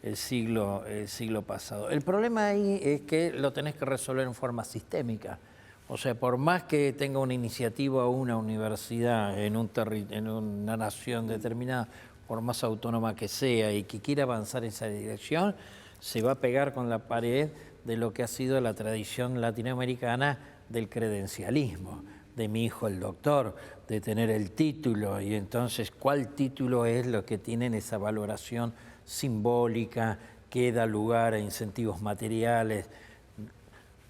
el siglo pasado. El problema ahí es que lo tenés que resolver en forma sistémica. O sea, por más que tenga una iniciativa o una universidad en una nación determinada, por más autónoma que sea, y que quiera avanzar en esa dirección, se va a pegar con la pared de lo que ha sido la tradición latinoamericana del credencialismo, de mi hijo el doctor, de tener el título, y entonces ¿cuál título es lo que tienen esa valoración simbólica que da lugar a incentivos materiales?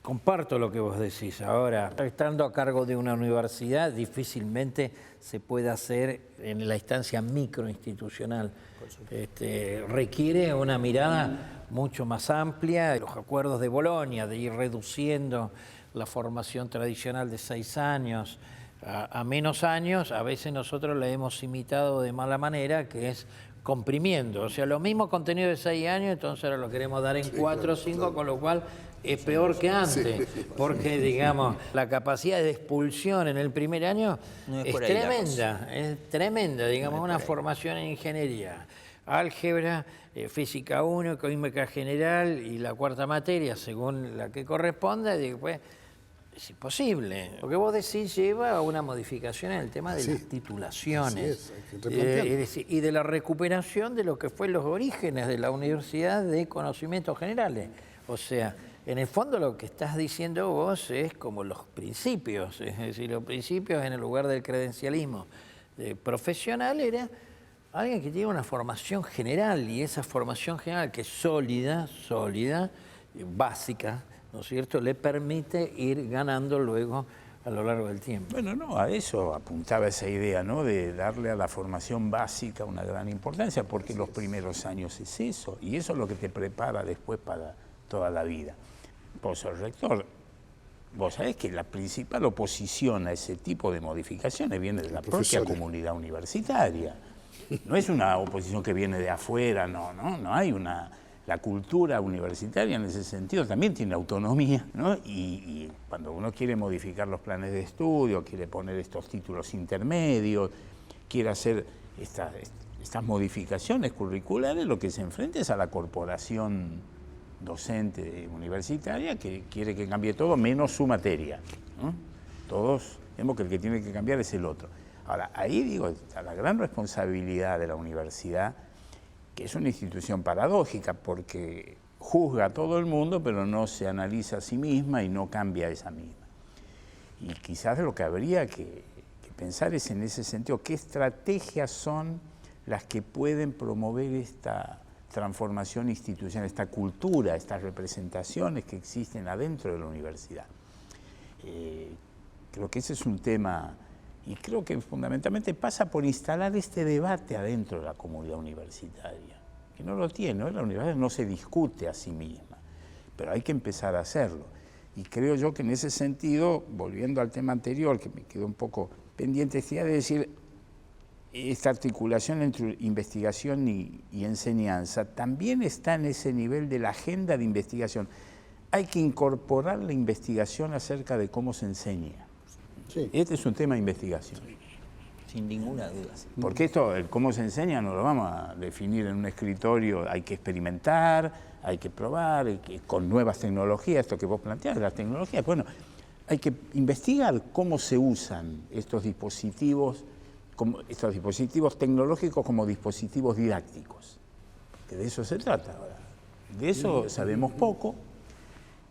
Comparto lo que vos decís. Ahora, estando a cargo de una universidad, difícilmente se puede hacer en la instancia microinstitucional. Requiere una mirada mucho más amplia. Los acuerdos de Bolonia, de ir reduciendo la formación tradicional de 6 años a menos años, a veces nosotros la hemos imitado de mala manera, que es comprimiendo. O sea, lo mismo contenido de 6 años, entonces ahora lo queremos dar en 4 o 5, con lo cual es peor que antes, porque, digamos, la capacidad de expulsión en el primer año es tremenda, digamos, una formación en ingeniería, álgebra, física 1, química general y la 4ª materia, según la que corresponda, y después es imposible. Lo que vos decís lleva a una modificación en el tema de las titulaciones, y de la recuperación de lo que fue los orígenes de la universidad de conocimientos generales. O sea, en el fondo lo que estás diciendo vos es como los principios, es decir, los principios en el lugar del credencialismo profesional era alguien que tiene una formación general, y esa formación general que es sólida, básica, ¿no es cierto?, le permite ir ganando luego a lo largo del tiempo. Bueno, no, a eso apuntaba esa idea, ¿no?, de darle a la formación básica una gran importancia, porque los primeros años es eso, y eso es lo que te prepara después para toda la vida. Vos sos rector, vos sabés que la principal oposición a ese tipo de modificaciones viene de la propia comunidad universitaria. No es una oposición que viene de afuera, no hay una... La cultura universitaria en ese sentido también tiene autonomía, ¿no? Y cuando uno quiere modificar los planes de estudio, quiere poner estos títulos intermedios, quiere hacer estas modificaciones curriculares, lo que se enfrenta es a la corporación docente universitaria que quiere que cambie todo menos su materia, ¿no? Todos vemos que el que tiene que cambiar es el otro. Ahora, ahí digo, está la gran responsabilidad de la universidad, que es una institución paradójica porque juzga a todo el mundo, pero no se analiza a sí misma y no cambia a esa misma. Y quizás lo que habría que pensar es en ese sentido, qué estrategias son las que pueden promover esta transformación institucional, esta cultura, estas representaciones que existen adentro de la universidad. Creo que ese es un tema, y creo que fundamentalmente pasa por instalar este debate adentro de la comunidad universitaria, que no lo tiene, ¿no? La universidad no se discute a sí misma, pero hay que empezar a hacerlo. Y creo yo que en ese sentido, volviendo al tema anterior, que me quedó un poco pendiente, sería de decir, esta articulación entre investigación y enseñanza también está en ese nivel de la agenda de investigación. Hay que incorporar la investigación acerca de cómo se enseña. Sí. Este es un tema de investigación. Sin ninguna duda. Porque esto, el cómo se enseña, no lo vamos a definir en un escritorio, hay que experimentar, hay que probar, con nuevas tecnologías, esto que vos planteás, las tecnologías. Bueno, hay que investigar cómo se usan estos dispositivos tecnológicos como dispositivos didácticos. Que de eso se trata ahora. De eso sabemos poco.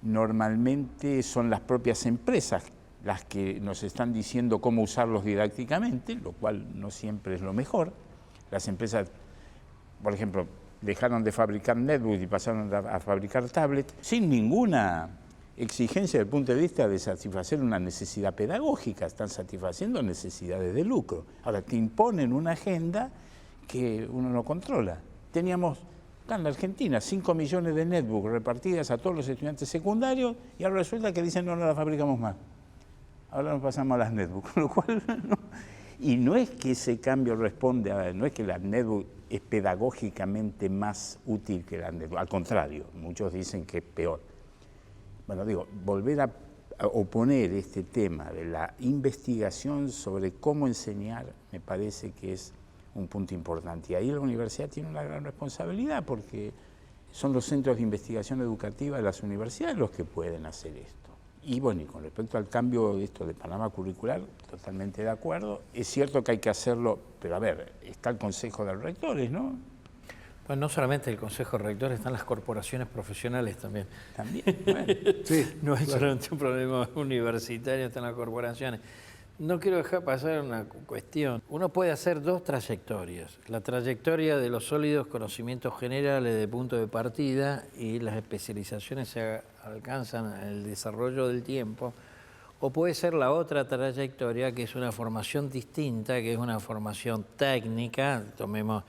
Normalmente son las propias empresas las que nos están diciendo cómo usarlos didácticamente, lo cual no siempre es lo mejor. Las empresas, por ejemplo, dejaron de fabricar netbooks y pasaron a fabricar tablets sin ninguna exigencia desde el punto de vista de satisfacer una necesidad pedagógica, están satisfaciendo necesidades de lucro. Ahora, te imponen una agenda que uno no controla. Teníamos acá en la Argentina 5 millones de netbooks repartidas a todos los estudiantes secundarios y ahora resulta que dicen no las fabricamos más. Ahora nos pasamos a las netbooks, con lo cual no. Y no es que ese cambio responde a, no es que la netbook es pedagógicamente más útil que la netbook, al contrario, muchos dicen que es peor. Bueno, digo, volver a oponer este tema de la investigación sobre cómo enseñar me parece que es un punto importante. Y ahí la universidad tiene una gran responsabilidad porque son los centros de investigación educativa de las universidades los que pueden hacer esto. Y bueno, y con respecto al cambio de esto de Panamá curricular, totalmente de acuerdo. Es cierto que hay que hacerlo, pero a ver, está el Consejo de Rectores, ¿no? Bueno, no solamente el Consejo de Rectores, están las corporaciones profesionales también. También, bueno. Sí, No es claro. solamente un problema universitario, están las corporaciones. No quiero dejar pasar una cuestión. Uno puede hacer dos trayectorias. La trayectoria de los sólidos conocimientos generales de punto de partida y las especializaciones se alcanzan en el desarrollo del tiempo. O puede ser la otra trayectoria, que es una formación distinta, que es una formación técnica, tomemos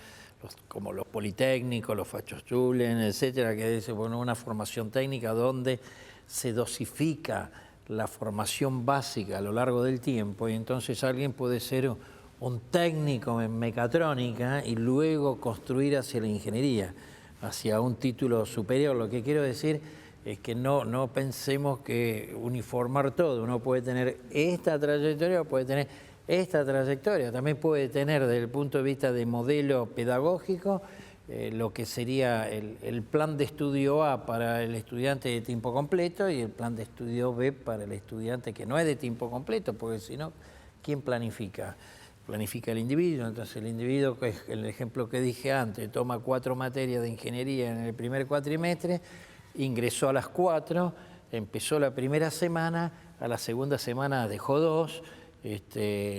como los politécnicos, los Fachhochschulen, etcétera, que es bueno, una formación técnica donde se dosifica la formación básica a lo largo del tiempo, y entonces alguien puede ser un técnico en mecatrónica y luego construir hacia la ingeniería, hacia un título superior. Lo que quiero decir es que no pensemos que uniformar todo. Uno puede tener esta trayectoria o puede tener esta trayectoria. También puede tener, desde el punto de vista de modelo pedagógico, lo que sería el plan de estudio A para el estudiante de tiempo completo y el plan de estudio B para el estudiante que no es de tiempo completo, porque si no, ¿quién planifica? Planifica el individuo. Entonces el individuo, que es el ejemplo que dije antes, toma 4 materias de ingeniería en el primer cuatrimestre, ingresó a las 4, empezó la primera semana, a la segunda semana dejó 2,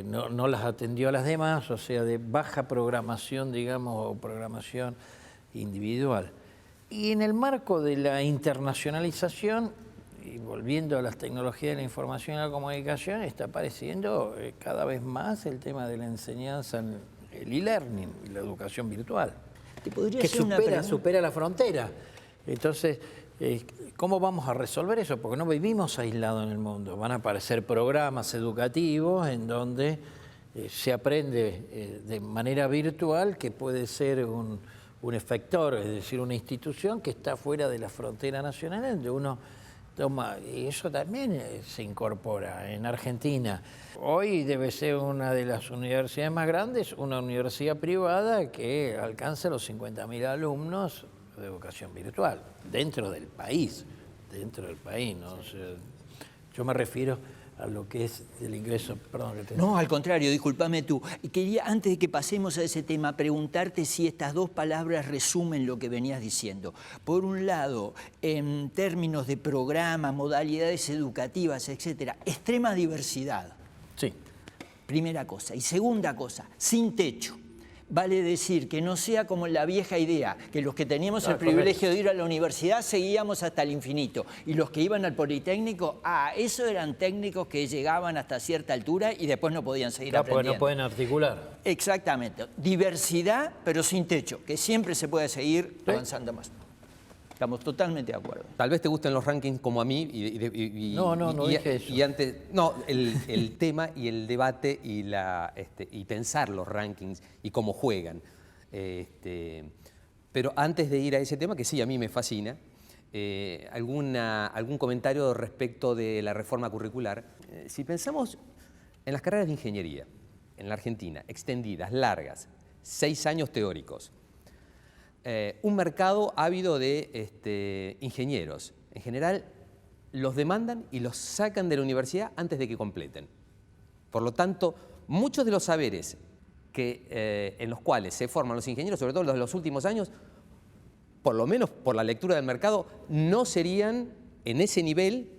no las atendió a las demás, o sea, de baja programación, digamos, o programación individual. Y en el marco de la internacionalización, y volviendo a las tecnologías de la información y la comunicación, está apareciendo cada vez más el tema de la enseñanza, el e-learning y la educación virtual, ¿Te podría que hacer una pregunta? supera la frontera. Entonces, ¿cómo vamos a resolver eso? Porque no vivimos aislados en el mundo. Van a aparecer programas educativos en donde se aprende de manera virtual, que puede ser un efector, es decir, una institución que está fuera de la frontera nacional, donde uno toma, y eso también se incorpora en Argentina. Hoy debe ser una de las universidades más grandes, una universidad privada que alcanza los 50.000 alumnos de educación virtual, dentro del país, ¿no? O sea, yo me refiero a lo que es el ingreso, perdón que te... No, al contrario, discúlpame tú. Y quería, antes de que pasemos a ese tema, preguntarte si estas dos palabras resumen lo que venías diciendo. Por un lado, en términos de programa, modalidades educativas, etcétera, extrema diversidad. Sí. Primera cosa. Y segunda cosa, sin techo. Vale decir que no sea como la vieja idea, que los que teníamos el privilegio de ir a la universidad seguíamos hasta el infinito, y los que iban al Politécnico, esos eran técnicos que llegaban hasta cierta altura y después no podían seguir aprendiendo. Porque no pueden articular. Exactamente. Diversidad, pero sin techo, que siempre se puede seguir avanzando más. Estamos totalmente de acuerdo. Tal vez te gusten los rankings como a mí. No dije eso. Y antes, no, el tema y el debate y pensar los rankings y cómo juegan. Pero antes de ir a ese tema, que sí, a mí me fascina, algún comentario respecto de la reforma curricular. Si pensamos en las carreras de ingeniería, en la Argentina, extendidas, largas, 6 años teóricos, un mercado ávido de ingenieros. En general, los demandan y los sacan de la universidad antes de que completen. Por lo tanto, muchos de los saberes en los cuales se forman los ingenieros, sobre todo los de los últimos años, por lo menos por la lectura del mercado, no serían en ese nivel,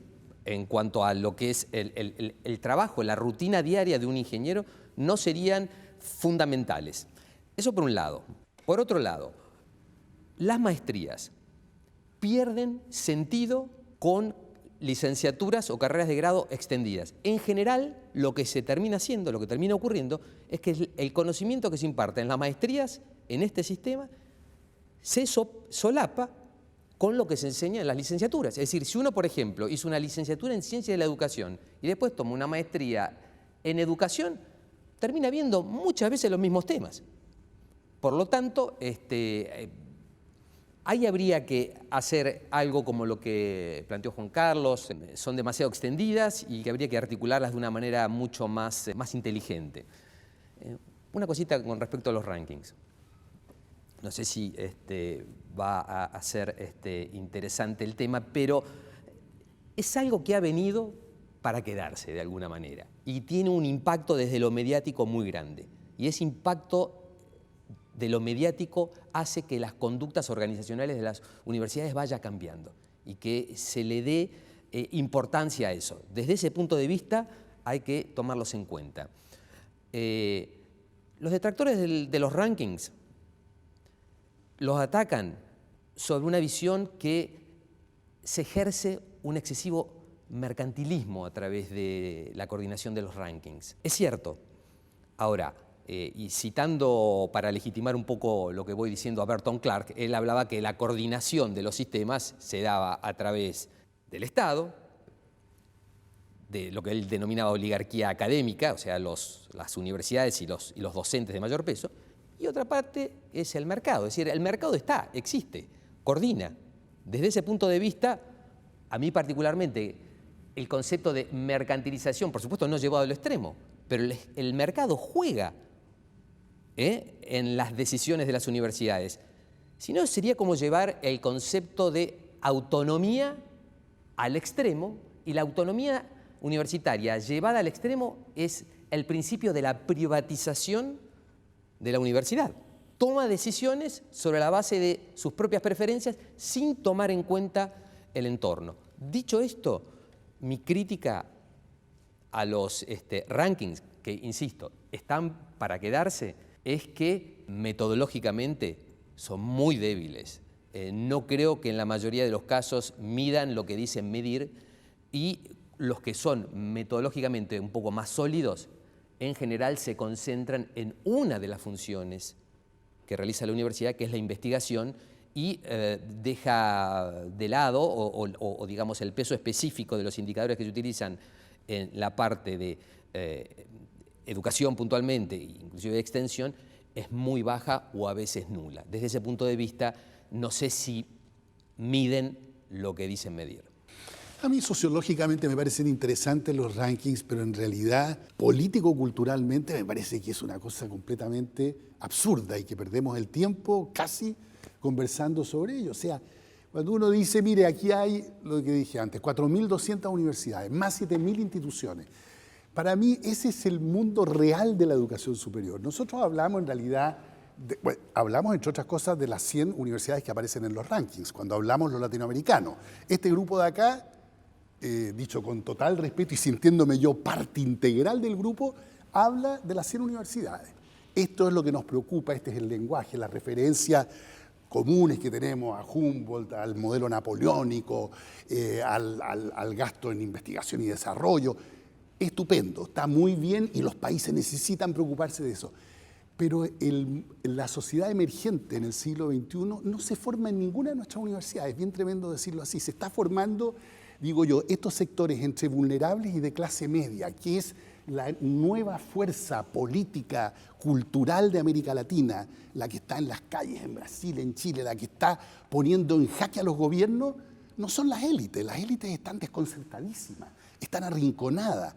en cuanto a lo que es el trabajo, la rutina diaria de un ingeniero, no serían fundamentales. Eso por un lado. Por otro lado, las maestrías pierden sentido con licenciaturas o carreras de grado extendidas. En general, lo que se termina haciendo, lo que termina ocurriendo, es que el conocimiento que se imparte en las maestrías, en este sistema, se solapa con lo que se enseña en las licenciaturas. Es decir, si uno, por ejemplo, hizo una licenciatura en Ciencias de la Educación y después toma una maestría en Educación, termina viendo muchas veces los mismos temas. Por lo tanto, ahí habría que hacer algo como lo que planteó Juan Carlos, son demasiado extendidas y que habría que articularlas de una manera mucho más inteligente. Una cosita con respecto a los rankings. No sé si va a ser interesante el tema, pero es algo que ha venido para quedarse de alguna manera y tiene un impacto desde lo mediático muy grande. Y ese impacto de lo mediático hace que las conductas organizacionales de las universidades vayan cambiando y que se le dé importancia a eso. Desde ese punto de vista hay que tomarlos en cuenta. Los detractores de los rankings los atacan sobre una visión que se ejerce un excesivo mercantilismo a través de la coordinación de los rankings. Es cierto. Ahora, y citando para legitimar un poco lo que voy diciendo a Burton Clark, él hablaba que la coordinación de los sistemas se daba a través del Estado, de lo que él denominaba oligarquía académica, o sea, las universidades y los docentes de mayor peso, y otra parte es el mercado. Es decir, el mercado existe, coordina. Desde ese punto de vista, a mí particularmente, el concepto de mercantilización, por supuesto, no llevado al extremo, pero el mercado juega en las decisiones de las universidades. Si no, sería como llevar el concepto de autonomía al extremo, y la autonomía universitaria llevada al extremo es el principio de la privatización de la universidad. Toma decisiones sobre la base de sus propias preferencias sin tomar en cuenta el entorno. Dicho esto, mi crítica a los rankings, que insisto, están para quedarse, es que metodológicamente son muy débiles. No creo que en la mayoría de los casos midan lo que dicen medir, y los que son metodológicamente un poco más sólidos, en general se concentran en una de las funciones que realiza la universidad, que es la investigación, y deja de lado o digamos el peso específico de los indicadores que se utilizan en la parte de educación puntualmente, inclusive de extensión, es muy baja o a veces nula. Desde ese punto de vista, no sé si miden lo que dicen medir. A mí sociológicamente me parecen interesantes los rankings, pero en realidad político-culturalmente me parece que es una cosa completamente absurda y que perdemos el tiempo casi conversando sobre ello. O sea, cuando uno dice, mire, aquí hay, lo que dije antes, 4.200 universidades, más 7.000 instituciones. Para mí ese es el mundo real de la educación superior. Nosotros hablamos en realidad, hablamos entre otras cosas de las 100 universidades que aparecen en los rankings, cuando hablamos los latinoamericanos. Este grupo de acá, dicho con total respeto y sintiéndome yo parte integral del grupo, habla de las 100 universidades. Esto es lo que nos preocupa, este es el lenguaje, las referencias comunes que tenemos a Humboldt, al modelo napoleónico, al gasto en investigación y desarrollo. Estupendo, está muy bien y los países necesitan preocuparse de eso. Pero la sociedad emergente en el siglo XXI no se forma en ninguna de nuestras universidades, es bien tremendo decirlo así. Se está formando, digo yo, estos sectores entre vulnerables y de clase media, que es la nueva fuerza política, cultural de América Latina, la que está en las calles en Brasil, en Chile, la que está poniendo en jaque a los gobiernos, no son las élites están desconcertadísimas, están arrinconadas.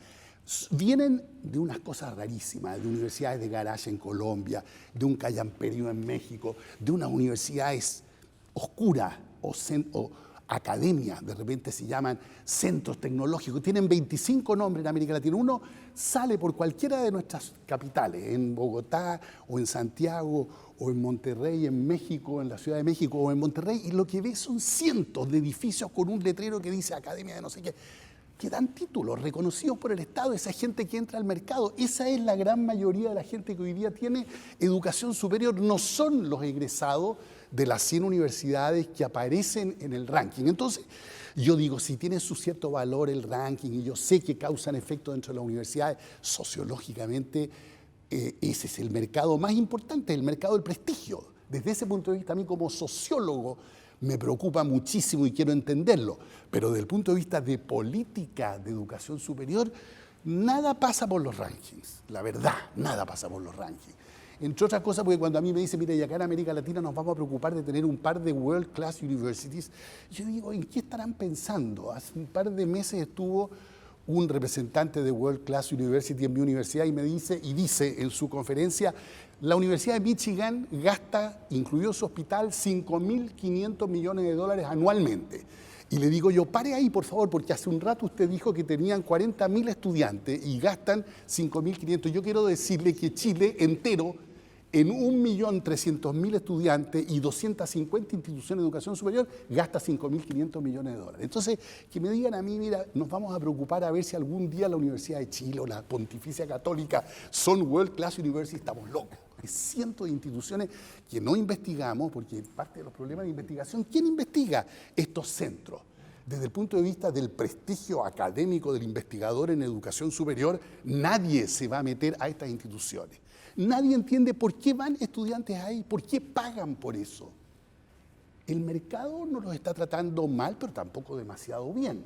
Vienen de unas cosas rarísimas, de universidades de garage en Colombia, de un callamperio en México, de unas universidades oscuras o academias, de repente se llaman centros tecnológicos, tienen 25 nombres en América Latina. Uno sale por cualquiera de nuestras capitales, en Bogotá o en Santiago o en Monterrey, en México, en la Ciudad de México o en Monterrey, y lo que ves son cientos de edificios con un letrero que dice Academia de no sé qué, que dan títulos reconocidos por el Estado, esa gente que entra al mercado. Esa es la gran mayoría de la gente que hoy día tiene educación superior, no son los egresados de las 100 universidades que aparecen en el ranking. Entonces, yo digo, si tiene su cierto valor el ranking, y yo sé que causan efecto dentro de las universidades, sociológicamente ese es el mercado más importante, el mercado del prestigio. Desde ese punto de vista, a mí como sociólogo, me preocupa muchísimo y quiero entenderlo, pero desde el punto de vista de política de educación superior, nada pasa por los rankings, la verdad, nada pasa por los rankings. Entre otras cosas, porque cuando a mí me dicen, mira, y acá en América Latina nos vamos a preocupar de tener un par de World Class Universities, yo digo, ¿en qué estarán pensando? Hace un par de meses estuvo un representante de World Class University en mi universidad y dice en su conferencia, la Universidad de Michigan gasta, incluido su hospital, $5.500 millones anualmente. Y le digo yo, pare ahí, por favor, porque hace un rato usted dijo que tenían 40.000 estudiantes y gastan 5.500. Yo quiero decirle que Chile entero, en 1.300.000 estudiantes y 250 instituciones de educación superior, gasta 5.500 millones de dólares. Entonces, que me digan a mí, mira, nos vamos a preocupar a ver si algún día la Universidad de Chile o la Pontificia Católica son World Class University, estamos locos. Hay cientos de instituciones que no investigamos, porque parte de los problemas de investigación, ¿quién investiga estos centros? Desde el punto de vista del prestigio académico del investigador en educación superior, nadie se va a meter a estas instituciones. Nadie entiende por qué van estudiantes ahí, por qué pagan por eso. El mercado no los está tratando mal, pero tampoco demasiado bien.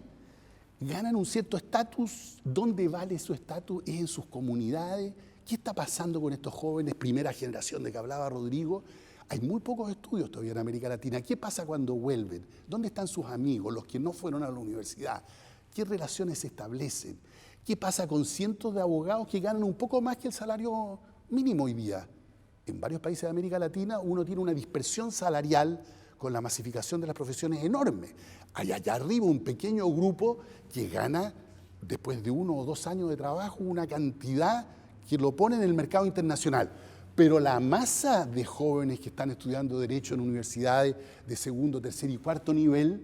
Ganan un cierto estatus. ¿Dónde vale su estatus? Es en sus comunidades. ¿Qué está pasando con estos jóvenes, primera generación de que hablaba Rodrigo? Hay muy pocos estudios todavía en América Latina. ¿Qué pasa cuando vuelven? ¿Dónde están sus amigos, los que no fueron a la universidad? ¿Qué relaciones se establecen? ¿Qué pasa con cientos de abogados que ganan un poco más que el salario mínimo hoy día? En varios países de América Latina uno tiene una dispersión salarial con la masificación de las profesiones enorme. Hay allá arriba un pequeño grupo que gana, después de 1 o 2 años de trabajo, una cantidad que lo pone en el mercado internacional. Pero la masa de jóvenes que están estudiando Derecho en universidades de segundo, tercer y cuarto nivel,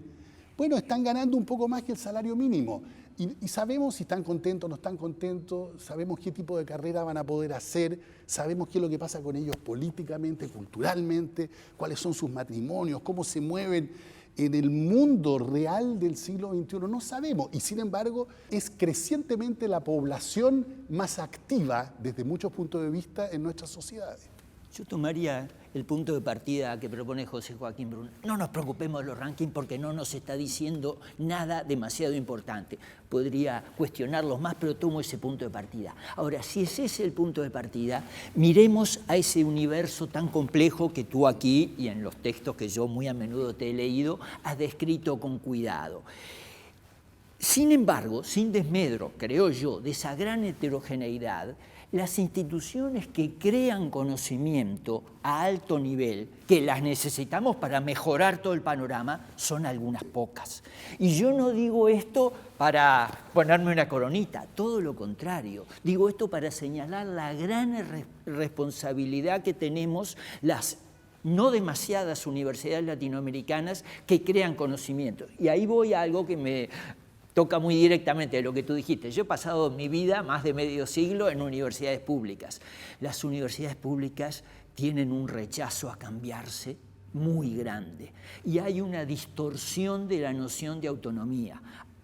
bueno, están ganando un poco más que el salario mínimo. Y sabemos si están contentos o no están contentos, sabemos qué tipo de carrera van a poder hacer, sabemos qué es lo que pasa con ellos políticamente, culturalmente, cuáles son sus matrimonios, cómo se mueven en el mundo real del siglo XXI. No sabemos, y sin embargo es crecientemente la población más activa desde muchos puntos de vista en nuestras sociedades. Yo tomaría el punto de partida que propone José Joaquín Brun. No nos preocupemos de los rankings porque no nos está diciendo nada demasiado importante. Podría cuestionarlos más, pero tomo ese punto de partida. Ahora, si ese es el punto de partida, miremos a ese universo tan complejo que tú aquí, y en los textos que yo muy a menudo te he leído, has descrito con cuidado. Sin embargo, sin desmedro, creo yo, de esa gran heterogeneidad, las instituciones que crean conocimiento a alto nivel, que las necesitamos para mejorar todo el panorama, son algunas pocas. Y yo no digo esto para ponerme una coronita, todo lo contrario. Digo esto para señalar la gran responsabilidad que tenemos las no demasiadas universidades latinoamericanas que crean conocimiento. Y ahí voy a algo que me toca muy directamente de lo que tú dijiste. Yo he pasado mi vida, más de medio siglo, en universidades públicas. Las universidades públicas tienen un rechazo a cambiarse muy grande y hay una distorsión de la noción de autonomía.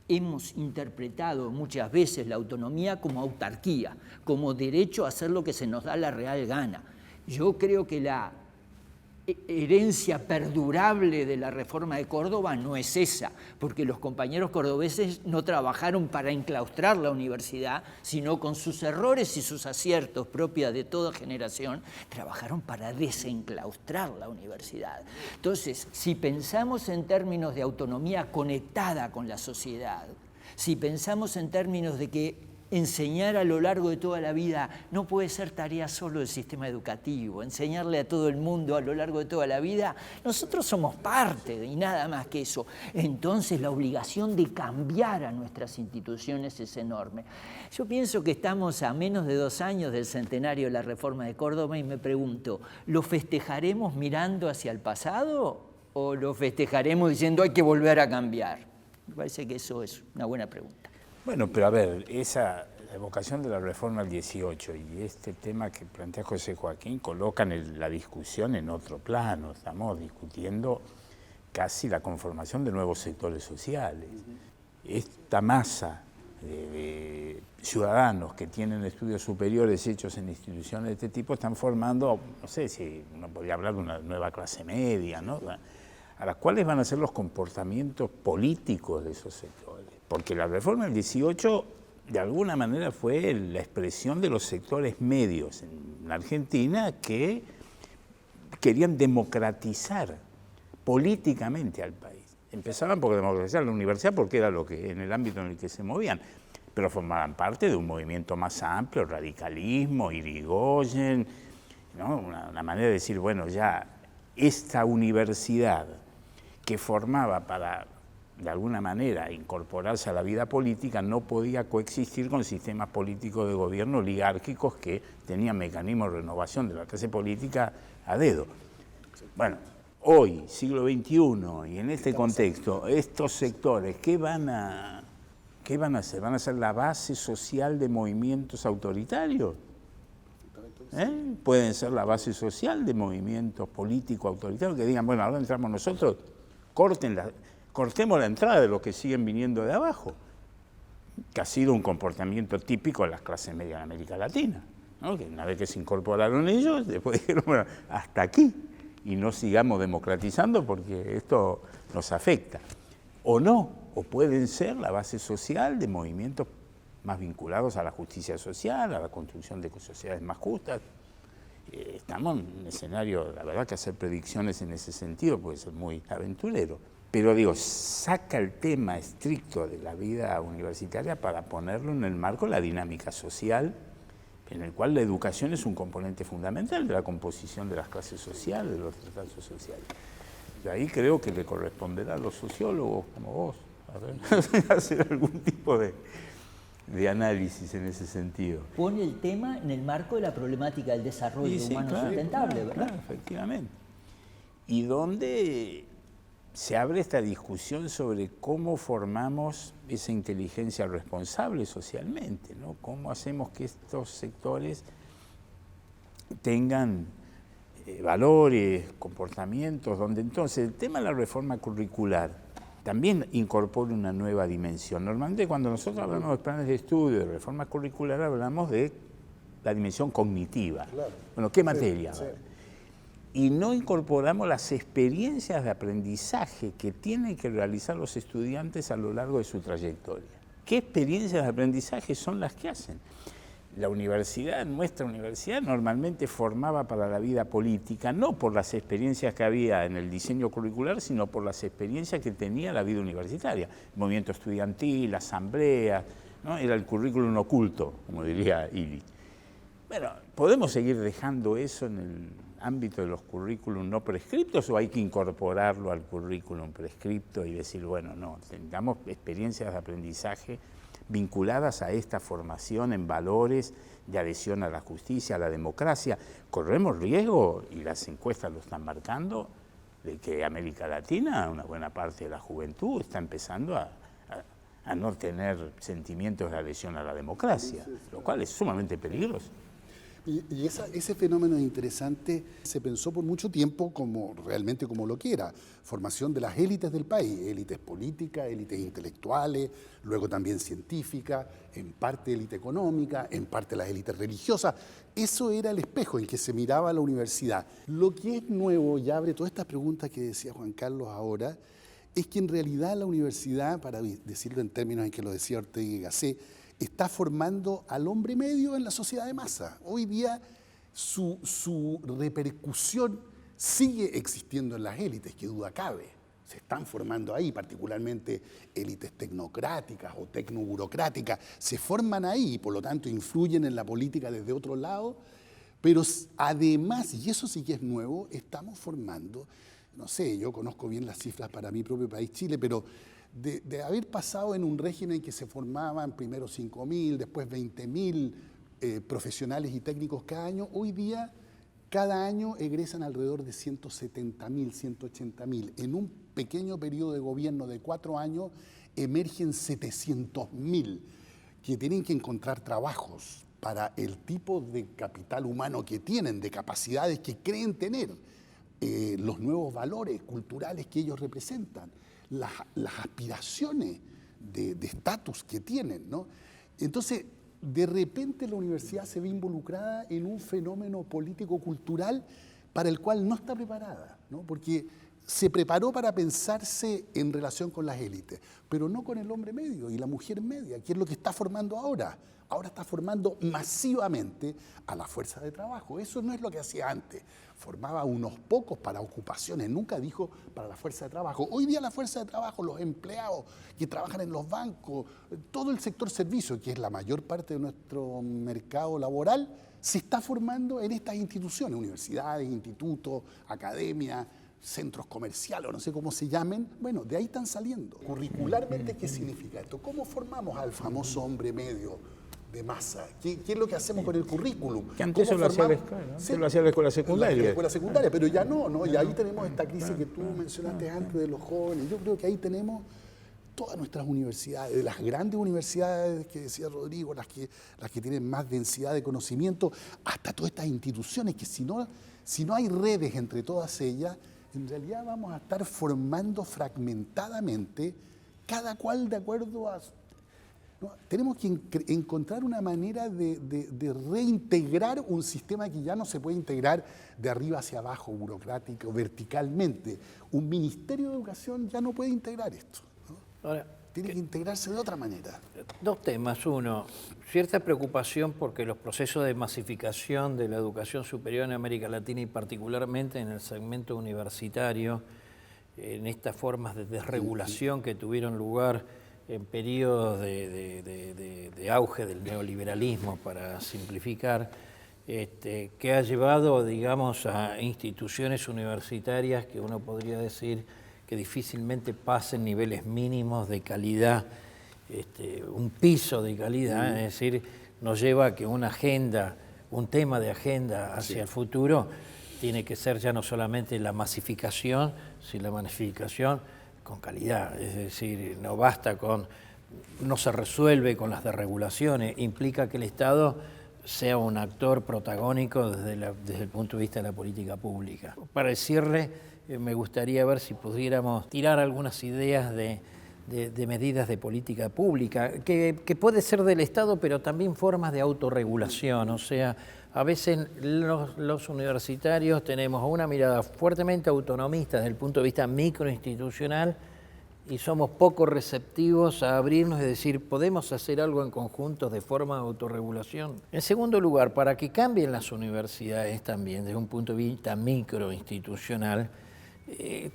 Hemos interpretado muchas veces la autonomía como autarquía, como derecho a hacer lo que se nos da la real gana. Yo creo que la herencia perdurable de la reforma de Córdoba no es esa, porque los compañeros cordobeses no trabajaron para enclaustrar la universidad, sino con sus errores y sus aciertos propios de toda generación, trabajaron para desenclaustrar la universidad. Entonces, si pensamos en términos de autonomía conectada con la sociedad, si pensamos en términos de que enseñar a lo largo de toda la vida no puede ser tarea solo del sistema educativo, enseñarle a todo el mundo a lo largo de toda la vida, nosotros somos parte y nada más que eso. Entonces la obligación de cambiar a nuestras instituciones es enorme. Yo pienso que estamos a menos de 2 años del centenario de la Reforma de Córdoba y me pregunto, ¿lo festejaremos mirando hacia el pasado o lo festejaremos diciendo hay que volver a cambiar? Me parece que eso es una buena pregunta. Bueno, pero a ver, esa evocación de la reforma del 18 y este tema que plantea José Joaquín colocan la discusión en otro plano. Estamos discutiendo casi la conformación de nuevos sectores sociales. Esta masa de ciudadanos que tienen estudios superiores hechos en instituciones de este tipo están formando, no sé si uno podría hablar de una nueva clase media, ¿no? A las cuales van a ser los comportamientos políticos de esos sectores. Porque la reforma del 18 de alguna manera fue la expresión de los sectores medios en la Argentina que querían democratizar políticamente al país. Empezaban por democratizar la universidad porque era lo que en el ámbito en el que se movían, pero formaban parte de un movimiento más amplio, radicalismo, Irigoyen, ¿no? Una manera de decir, bueno, ya esta universidad que formaba para de alguna manera incorporarse a la vida política, no podía coexistir con sistemas políticos de gobierno oligárquicos que tenían mecanismos de renovación de la clase política a dedo. Bueno, hoy, siglo XXI, y en este contexto, estos sectores, ¿qué van a hacer? ¿Van a ser la base social de movimientos autoritarios? Pueden ser la base social de movimientos políticos autoritarios que digan, bueno, ahora entramos nosotros, cortemos la entrada de los que siguen viniendo de abajo, que ha sido un comportamiento típico de las clases medias de América Latina, ¿no? Que una vez que se incorporaron ellos, después dijeron, bueno, hasta aquí, y no sigamos democratizando porque esto nos afecta. O no, o pueden ser la base social de movimientos más vinculados a la justicia social, a la construcción de sociedades más justas. Estamos en un escenario, la verdad que hacer predicciones en ese sentido puede ser muy aventurero. Pero digo, saca el tema estricto de la vida universitaria para ponerlo en el marco de la dinámica social, en el cual la educación es un componente fundamental de la composición de las clases sociales, de los estratos sociales. Y ahí creo que le corresponderá a los sociólogos como vos hacer algún tipo de análisis en ese sentido. Pone el tema en el marco de la problemática del desarrollo humano sustentable, ¿verdad? Claro, efectivamente. Y donde se abre esta discusión sobre cómo formamos esa inteligencia responsable socialmente, ¿no? Cómo hacemos que estos sectores tengan valores, comportamientos, donde entonces el tema de la reforma curricular también incorpora una nueva dimensión. Normalmente cuando nosotros hablamos de planes de estudio, de reforma curricular, hablamos de la dimensión cognitiva. Claro. Bueno, ¿qué materia? Sí. Y no incorporamos las experiencias de aprendizaje que tienen que realizar los estudiantes a lo largo de su trayectoria. ¿Qué experiencias de aprendizaje son las que hacen? La universidad, nuestra universidad, normalmente formaba para la vida política, no por las experiencias que había en el diseño curricular, sino por las experiencias que tenía la vida universitaria. Movimiento estudiantil, asamblea, ¿no? Era el currículum oculto, como diría Illich. Bueno, ¿podemos seguir dejando eso en el ámbito de los currículum no prescriptos o hay que incorporarlo al currículum prescripto y decir, bueno, no, tengamos experiencias de aprendizaje vinculadas a esta formación en valores de adhesión a la justicia, a la democracia? Corremos riesgo, y las encuestas lo están marcando, de que América Latina, una buena parte de la juventud, está empezando a no tener sentimientos de adhesión a la democracia, lo cual es sumamente peligroso. Y ese fenómeno interesante se pensó por mucho tiempo realmente como lo que era, formación de las élites del país, élites políticas, élites intelectuales, luego también científicas, en parte élite económica, en parte las élites religiosas. Eso era el espejo en que se miraba la universidad. Lo que es nuevo y abre todas estas preguntas que decía Juan Carlos ahora, es que en realidad la universidad, para decirlo en términos en que lo decía Ortega y Gasset, está formando al hombre medio en la sociedad de masa. Hoy día su repercusión sigue existiendo en las élites, que duda cabe. Se están formando ahí, particularmente élites tecnocráticas o tecnoburocráticas, se forman ahí y por lo tanto influyen en la política desde otro lado, pero además, y eso sí que es nuevo, estamos formando, no sé, yo conozco bien las cifras para mi propio país, Chile, pero de haber pasado en un régimen que se formaban primero 5.000, después 20.000 profesionales y técnicos cada año, hoy día cada año egresan alrededor de 170.000, 180.000. En un pequeño periodo de gobierno de 4 años emergen 700.000 que tienen que encontrar trabajos para el tipo de capital humano que tienen, de capacidades que creen tener, los nuevos valores culturales que ellos representan, las aspiraciones de estatus que tienen, ¿no? Entonces, de repente la universidad se ve involucrada en un fenómeno político-cultural para el cual no está preparada, ¿no? Porque se preparó para pensarse en relación con las élites, pero no con el hombre medio y la mujer media, que es lo que está formando ahora. Ahora está formando masivamente a la fuerza de trabajo. Eso no es lo que hacía antes. Formaba unos pocos para ocupaciones, nunca dijo para la fuerza de trabajo. Hoy día la fuerza de trabajo, los empleados que trabajan en los bancos, todo el sector servicio, que es la mayor parte de nuestro mercado laboral, se está formando en estas instituciones, universidades, institutos, academias, centros comerciales o no sé cómo se llamen, bueno, de ahí están saliendo. Curricularmente, ¿qué significa esto? ¿Cómo formamos al famoso hombre medio de masa? ¿Qué es lo que hacemos con el currículum? Que antes eso lo hacía la escuela, ¿no? Sí, Lo hacía la escuela secundaria. La escuela secundaria, pero ya no, y ahí tenemos esta crisis que tú mencionaste antes de los jóvenes. Yo creo que ahí tenemos todas nuestras universidades, de las grandes universidades que decía Rodrigo, las que tienen más densidad de conocimiento, hasta todas estas instituciones que si no hay redes entre todas ellas, en realidad vamos a estar formando fragmentadamente, cada cual de acuerdo a... ¿no? Tenemos que encontrar una manera de reintegrar un sistema que ya no se puede integrar de arriba hacia abajo, burocrático, verticalmente. Un Ministerio de Educación ya no puede integrar esto. ¿no? Ahora, tiene que integrarse de otra manera. Dos temas. Uno, cierta preocupación porque los procesos de masificación de la educación superior en América Latina y particularmente en el segmento universitario, en estas formas de desregulación que tuvieron lugar en periodos de auge del neoliberalismo, para simplificar, que ha llevado, digamos, a instituciones universitarias que uno podría decir que difícilmente pasen niveles mínimos de calidad, un piso de calidad, es decir, nos lleva a que una agenda, un tema de agenda hacia el futuro, tiene que ser ya no solamente la masificación, sino la masificación con calidad, es decir, no se resuelve con las desregulaciones, implica que el Estado sea un actor protagónico desde el punto de vista de la política pública. Para decirle, me gustaría ver si pudiéramos tirar algunas ideas de medidas de política pública, que puede ser del Estado, pero también formas de autorregulación. O sea, a veces los universitarios tenemos una mirada fuertemente autonomista desde el punto de vista microinstitucional y somos poco receptivos a abrirnos y decir, ¿podemos hacer algo en conjunto de forma de autorregulación? En segundo lugar, para que cambien las universidades también desde un punto de vista microinstitucional,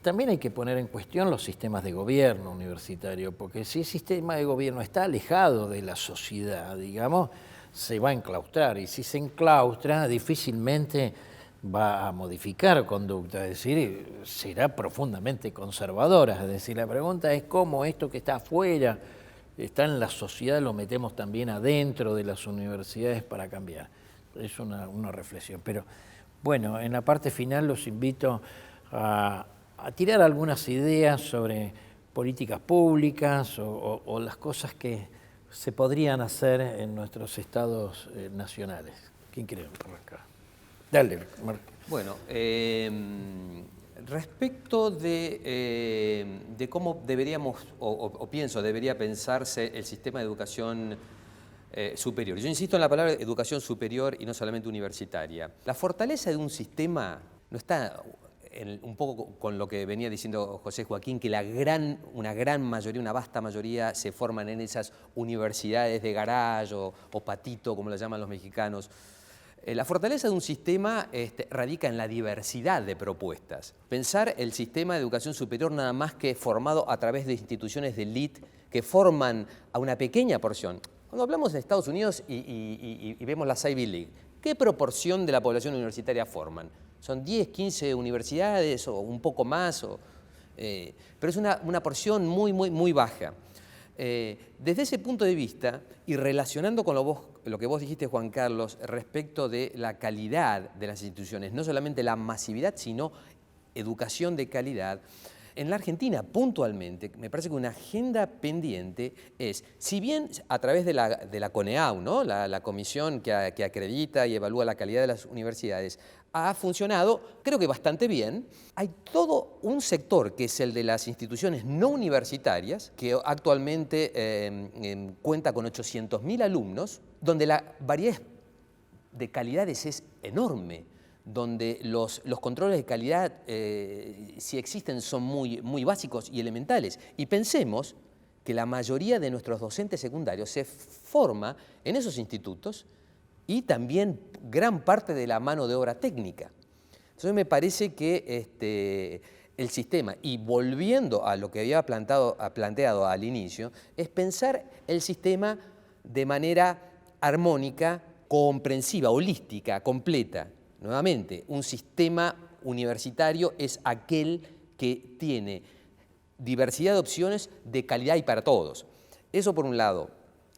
también hay que poner en cuestión los sistemas de gobierno universitario, porque si el sistema de gobierno está alejado de la sociedad, digamos, se va a enclaustrar, y si se enclaustra, difícilmente va a modificar conducta, es decir, será profundamente conservadora. Es decir, la pregunta es cómo esto que está afuera, está en la sociedad, lo metemos también adentro de las universidades para cambiar. Es una reflexión. Pero bueno, en la parte final los invito a tirar algunas ideas sobre políticas públicas o las cosas que se podrían hacer en nuestros estados nacionales. ¿Quién quiere arrancar? Dale, Marco. Bueno, respecto de cómo deberíamos, o pienso, debería pensarse el sistema de educación superior. Yo insisto en la palabra educación superior y no solamente universitaria. La fortaleza de un sistema no está un poco con lo que venía diciendo José Joaquín, que una gran mayoría, una vasta mayoría se forman en esas universidades de garage o patito, como lo llaman los mexicanos. La fortaleza de un sistema radica en la diversidad de propuestas. Pensar el sistema de educación superior nada más que formado a través de instituciones de élite que forman a una pequeña porción. Cuando hablamos de Estados Unidos y vemos la Ivy League, ¿qué proporción de la población universitaria forman? ¿Son 10, 15 universidades o un poco más? Pero es una porción muy baja. Desde ese punto de vista, y relacionando con lo que vos dijiste, Juan Carlos, respecto de la calidad de las instituciones, no solamente la masividad, sino educación de calidad, en la Argentina, puntualmente, me parece que una agenda pendiente es, si bien a través de la CONEAU, ¿no? la comisión que acredita y evalúa la calidad de las universidades, ha funcionado, creo que bastante bien, hay todo un sector que es el de las instituciones no universitarias, que actualmente cuenta con 800.000 alumnos, donde la variedad de calidades es enorme, donde los controles de calidad, si existen, son muy básicos y elementales. Y pensemos que la mayoría de nuestros docentes secundarios se forma en esos institutos y también gran parte de la mano de obra técnica. Entonces me parece que el sistema, y volviendo a lo que había planteado al inicio, es pensar el sistema de manera armónica, comprensiva, holística, completa. Nuevamente, un sistema universitario es aquel que tiene diversidad de opciones de calidad y para todos. Eso por un lado.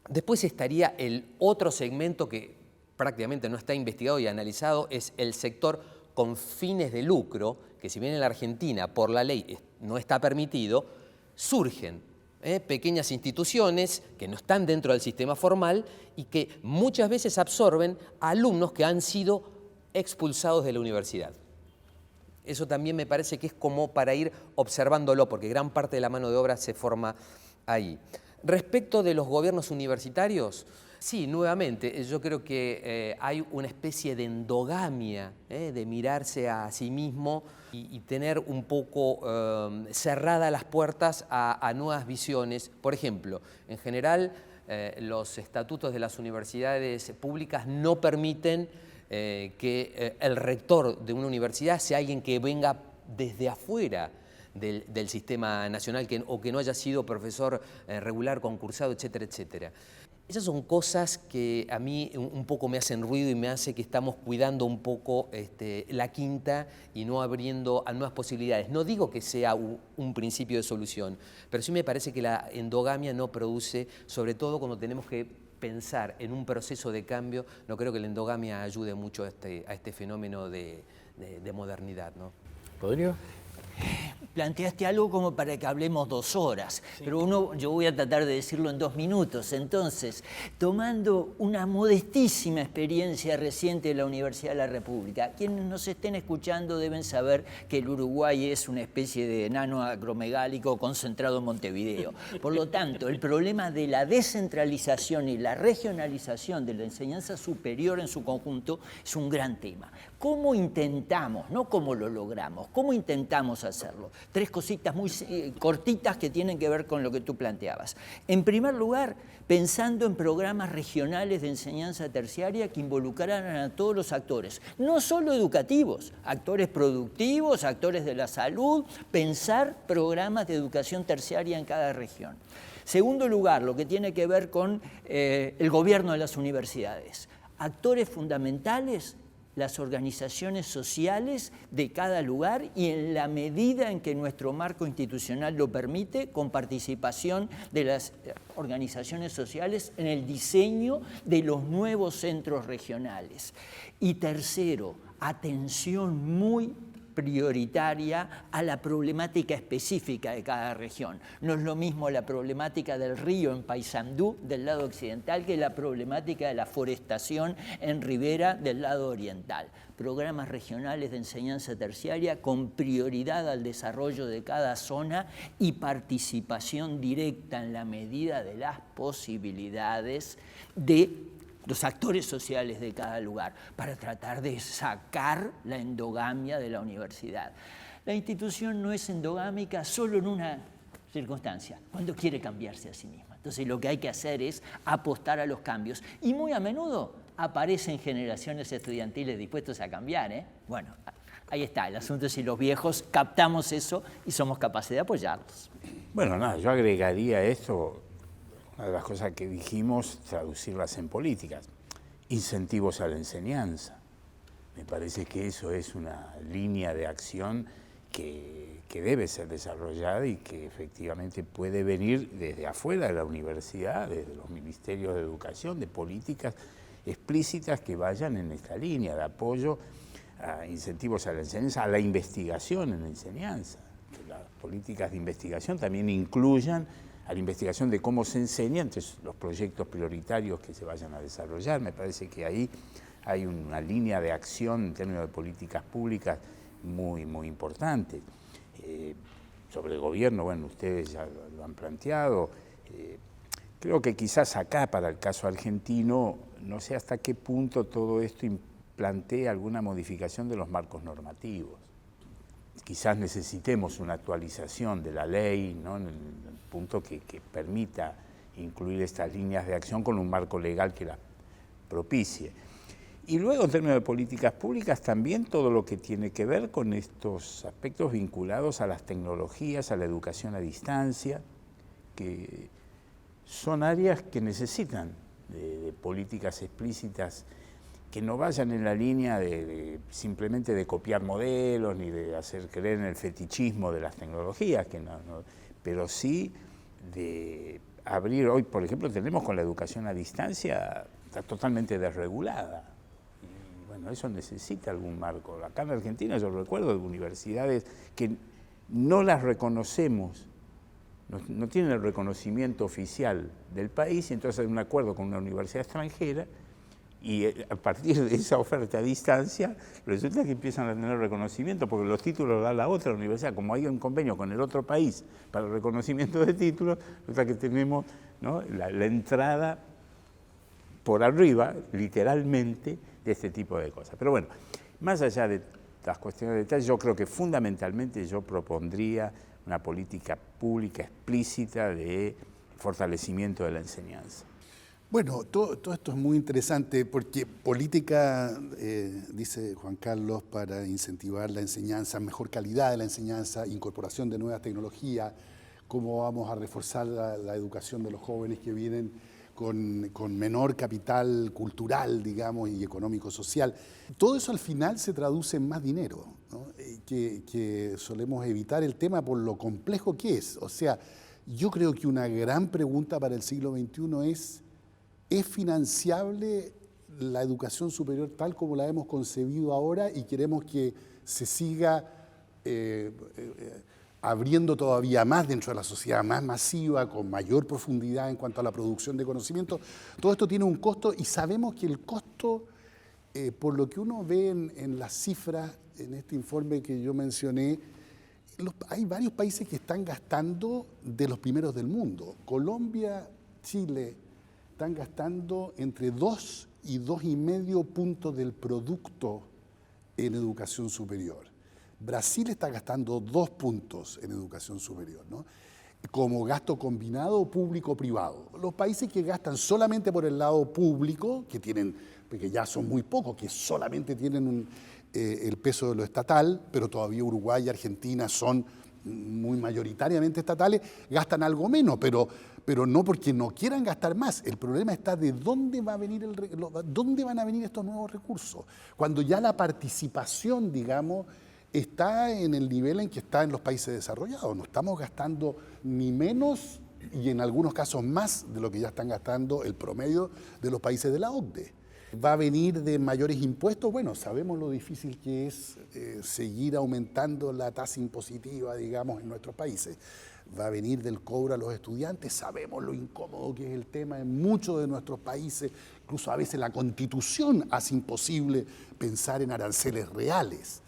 Después estaría el otro segmento que prácticamente no está investigado y analizado, es el sector con fines de lucro, que si bien en la Argentina por la ley no está permitido, surgen pequeñas instituciones que no están dentro del sistema formal y que muchas veces absorben a alumnos que han sido expulsados de la universidad. Eso también me parece que es como para ir observándolo, porque gran parte de la mano de obra se forma ahí. Respecto de los gobiernos universitarios, sí, nuevamente, yo creo que hay una especie de endogamia, de mirarse a sí mismo y tener un poco cerradas las puertas a nuevas visiones. Por ejemplo, en general, los estatutos de las universidades públicas no permiten que el rector de una universidad sea alguien que venga desde afuera del sistema nacional o que no haya sido profesor regular, concursado, etcétera, etcétera. Esas son cosas que a mí un poco me hacen ruido y me hace que estamos cuidando un poco la quinta y no abriendo a nuevas posibilidades. No digo que sea un principio de solución, pero sí me parece que la endogamia no produce, sobre todo cuando tenemos que pensar en un proceso de cambio, no creo que la endogamia ayude mucho a este fenómeno de modernidad, ¿no? ¿Podría? Planteaste algo como para que hablemos 2 horas, sí. Pero yo voy a tratar de decirlo en 2 minutos. Entonces, tomando una modestísima experiencia reciente de la Universidad de la República, quienes nos estén escuchando deben saber que el Uruguay es una especie de enano acromegálico concentrado en Montevideo. Por lo tanto, el problema de la descentralización y la regionalización de la enseñanza superior en su conjunto es un gran tema. ¿Cómo intentamos, no cómo lo logramos, cómo intentamos hacerlo? 3 cositas muy cortitas que tienen que ver con lo que tú planteabas. En primer lugar, pensando en programas regionales de enseñanza terciaria que involucraran a todos los actores, no solo educativos, actores productivos, actores de la salud, pensar programas de educación terciaria en cada región. Segundo lugar, lo que tiene que ver con el gobierno de las universidades. Actores fundamentales, las organizaciones sociales de cada lugar y en la medida en que nuestro marco institucional lo permite, con participación de las organizaciones sociales en el diseño de los nuevos centros regionales. Y tercero, atención muy prioritaria a la problemática específica de cada región. No es lo mismo la problemática del río en Paysandú, del lado occidental, que la problemática de la forestación en Rivera, del lado oriental. Programas regionales de enseñanza terciaria con prioridad al desarrollo de cada zona y participación directa en la medida de las posibilidades de los actores sociales de cada lugar, para tratar de sacar la endogamia de la universidad. La institución no es endogámica solo en una circunstancia, cuando quiere cambiarse a sí misma. Entonces lo que hay que hacer es apostar a los cambios. Y muy a menudo aparecen generaciones estudiantiles dispuestos a cambiar. Bueno, ahí está. El asunto es si los viejos captamos eso y somos capaces de apoyarlos. Bueno, nada, yo agregaría esto. Una de las cosas que dijimos, traducirlas en políticas, incentivos a la enseñanza. Me parece que eso es una línea de acción que debe ser desarrollada y que efectivamente puede venir desde afuera de la universidad, desde los ministerios de educación, de políticas explícitas que vayan en esta línea de apoyo a incentivos a la enseñanza, a la investigación en la enseñanza. Que las políticas de investigación también incluyan a la investigación de cómo se enseña, entre los proyectos prioritarios que se vayan a desarrollar. Me parece que ahí hay una línea de acción en términos de políticas públicas muy, muy importante. Sobre el gobierno, bueno, ustedes ya lo han planteado. Creo que quizás acá, para el caso argentino, no sé hasta qué punto todo esto plantea alguna modificación de los marcos normativos. Quizás necesitemos una actualización de la ley, ¿no? En el punto que permita incluir estas líneas de acción con un marco legal que las propicie. Y luego, en términos de políticas públicas, también todo lo que tiene que ver con estos aspectos vinculados a las tecnologías, a la educación a distancia, que son áreas que necesitan de políticas explícitas que no vayan en la línea simplemente de copiar modelos ni de hacer creer en el fetichismo de las tecnologías, pero sí de abrir. Hoy, por ejemplo, tenemos con la educación a distancia, está totalmente desregulada. Y bueno, eso necesita algún marco. Acá en Argentina yo recuerdo de universidades que no las reconocemos, no tienen el reconocimiento oficial del país, y entonces hay un acuerdo con una universidad extranjera, y a partir de esa oferta a distancia, resulta que empiezan a tener reconocimiento, porque los títulos los da la otra universidad. Como hay un convenio con el otro país para el reconocimiento de títulos, resulta que tenemos, ¿no?, la entrada por arriba, literalmente, de este tipo de cosas. Pero bueno, más allá de las cuestiones de detalle, yo creo que fundamentalmente yo propondría una política pública explícita de fortalecimiento de la enseñanza. Bueno, todo esto es muy interesante porque política, dice Juan Carlos, para incentivar la enseñanza, mejor calidad de la enseñanza, incorporación de nuevas tecnologías, cómo vamos a reforzar la educación de los jóvenes que vienen con menor capital cultural, digamos, y económico-social. Todo eso al final se traduce en más dinero, ¿no? Que solemos evitar el tema por lo complejo que es. O sea, yo creo que una gran pregunta para el siglo XXI ¿es financiable la educación superior tal como la hemos concebido ahora y queremos que se siga abriendo todavía más dentro de la sociedad, más masiva, con mayor profundidad en cuanto a la producción de conocimiento? Todo esto tiene un costo y sabemos que el costo, por lo que uno ve en las cifras, en este informe que yo mencioné, hay varios países que están gastando de los primeros del mundo. Colombia, Chile, están gastando entre 2 y 2,5 puntos del producto en educación superior. Brasil está gastando 2 puntos en educación superior, ¿no?, como gasto combinado público-privado. Los países que gastan solamente por el lado público, que ya son muy pocos, que solamente tienen el peso de lo estatal, pero todavía Uruguay y Argentina son muy mayoritariamente estatales, gastan algo menos, pero no porque no quieran gastar más. El problema está de dónde dónde van a venir estos nuevos recursos. Cuando ya la participación, digamos, está en el nivel en que está en los países desarrollados. No estamos gastando ni menos y en algunos casos más de lo que ya están gastando el promedio de los países de la OCDE. ¿Va a venir de mayores impuestos? Bueno, sabemos lo difícil que es seguir aumentando la tasa impositiva, digamos, en nuestros países. Va a venir del cobro a los estudiantes, sabemos lo incómodo que es el tema en muchos de nuestros países, incluso a veces la Constitución hace imposible pensar en aranceles reales.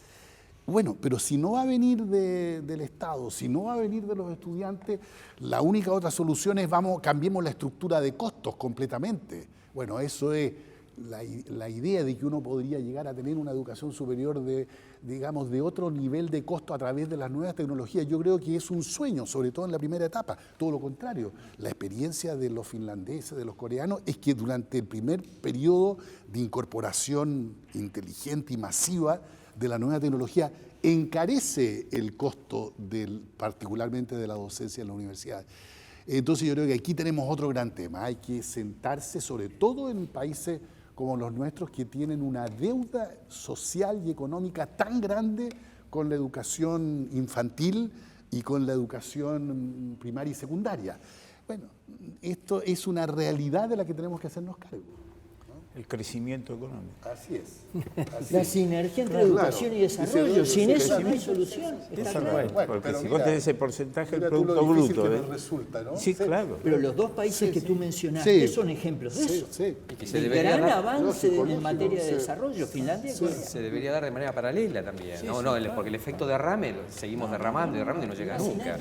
Bueno, pero si no va a venir del Estado, si no va a venir de los estudiantes, la única otra solución es cambiemos la estructura de costos completamente. Bueno, eso es la idea de que uno podría llegar a tener una educación superior de otro nivel de costo a través de las nuevas tecnologías. Yo creo que es un sueño, sobre todo en la primera etapa. Todo lo contrario, la experiencia de los finlandeses, de los coreanos, es que durante el primer periodo de incorporación inteligente y masiva de la nueva tecnología encarece el costo particularmente de la docencia en la universidad. Entonces yo creo que aquí tenemos otro gran tema. Hay que sentarse, sobre todo en países como los nuestros, que tienen una deuda social y económica tan grande con la educación infantil y con la educación primaria y secundaria. Bueno, esto es una realidad de la que tenemos que hacernos cargo. El crecimiento económico. Así es. La sinergia entre educación y desarrollo. Sin eso no hay solución. Está claro. Porque si vos tenés ese porcentaje del tú Producto lo difícil Bruto. que nos resulta, ¿no? Sí, claro. Pero los dos países que tú mencionaste son ejemplos de eso. Sí. Y que se De debería gran dar, avance lógico, en materia de sí. desarrollo, Finlandia y Corea. se debería dar de manera paralela también, porque el efecto derrame seguimos derramando y no llega nunca.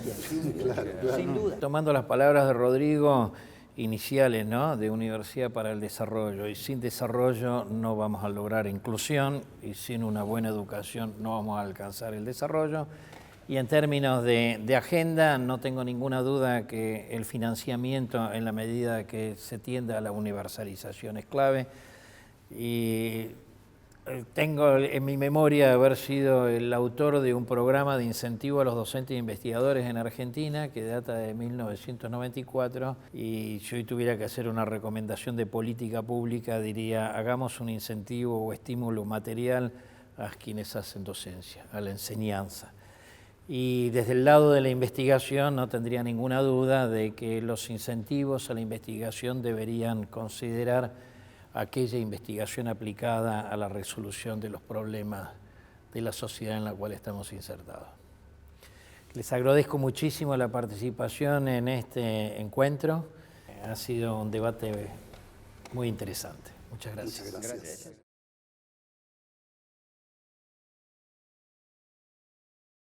Sin duda. Tomando las palabras de Rodrigo iniciales, ¿no?, de Universidad para el Desarrollo, y sin desarrollo no vamos a lograr inclusión, y sin una buena educación no vamos a alcanzar el desarrollo. Y en términos de agenda, no tengo ninguna duda que el financiamiento, en la medida que se tienda a la universalización, es clave. Y Tengo en mi memoria haber sido el autor de un programa de incentivo a los docentes e investigadores en Argentina que data de 1994, y si hoy tuviera que hacer una recomendación de política pública diría: hagamos un incentivo o estímulo material a quienes hacen docencia, a la enseñanza. Y desde el lado de la investigación no tendría ninguna duda de que los incentivos a la investigación deberían considerar aquella investigación aplicada a la resolución de los problemas de la sociedad en la cual estamos insertados. Les agradezco muchísimo la participación en este encuentro. Ha sido un debate muy interesante. Muchas gracias. Muchas gracias.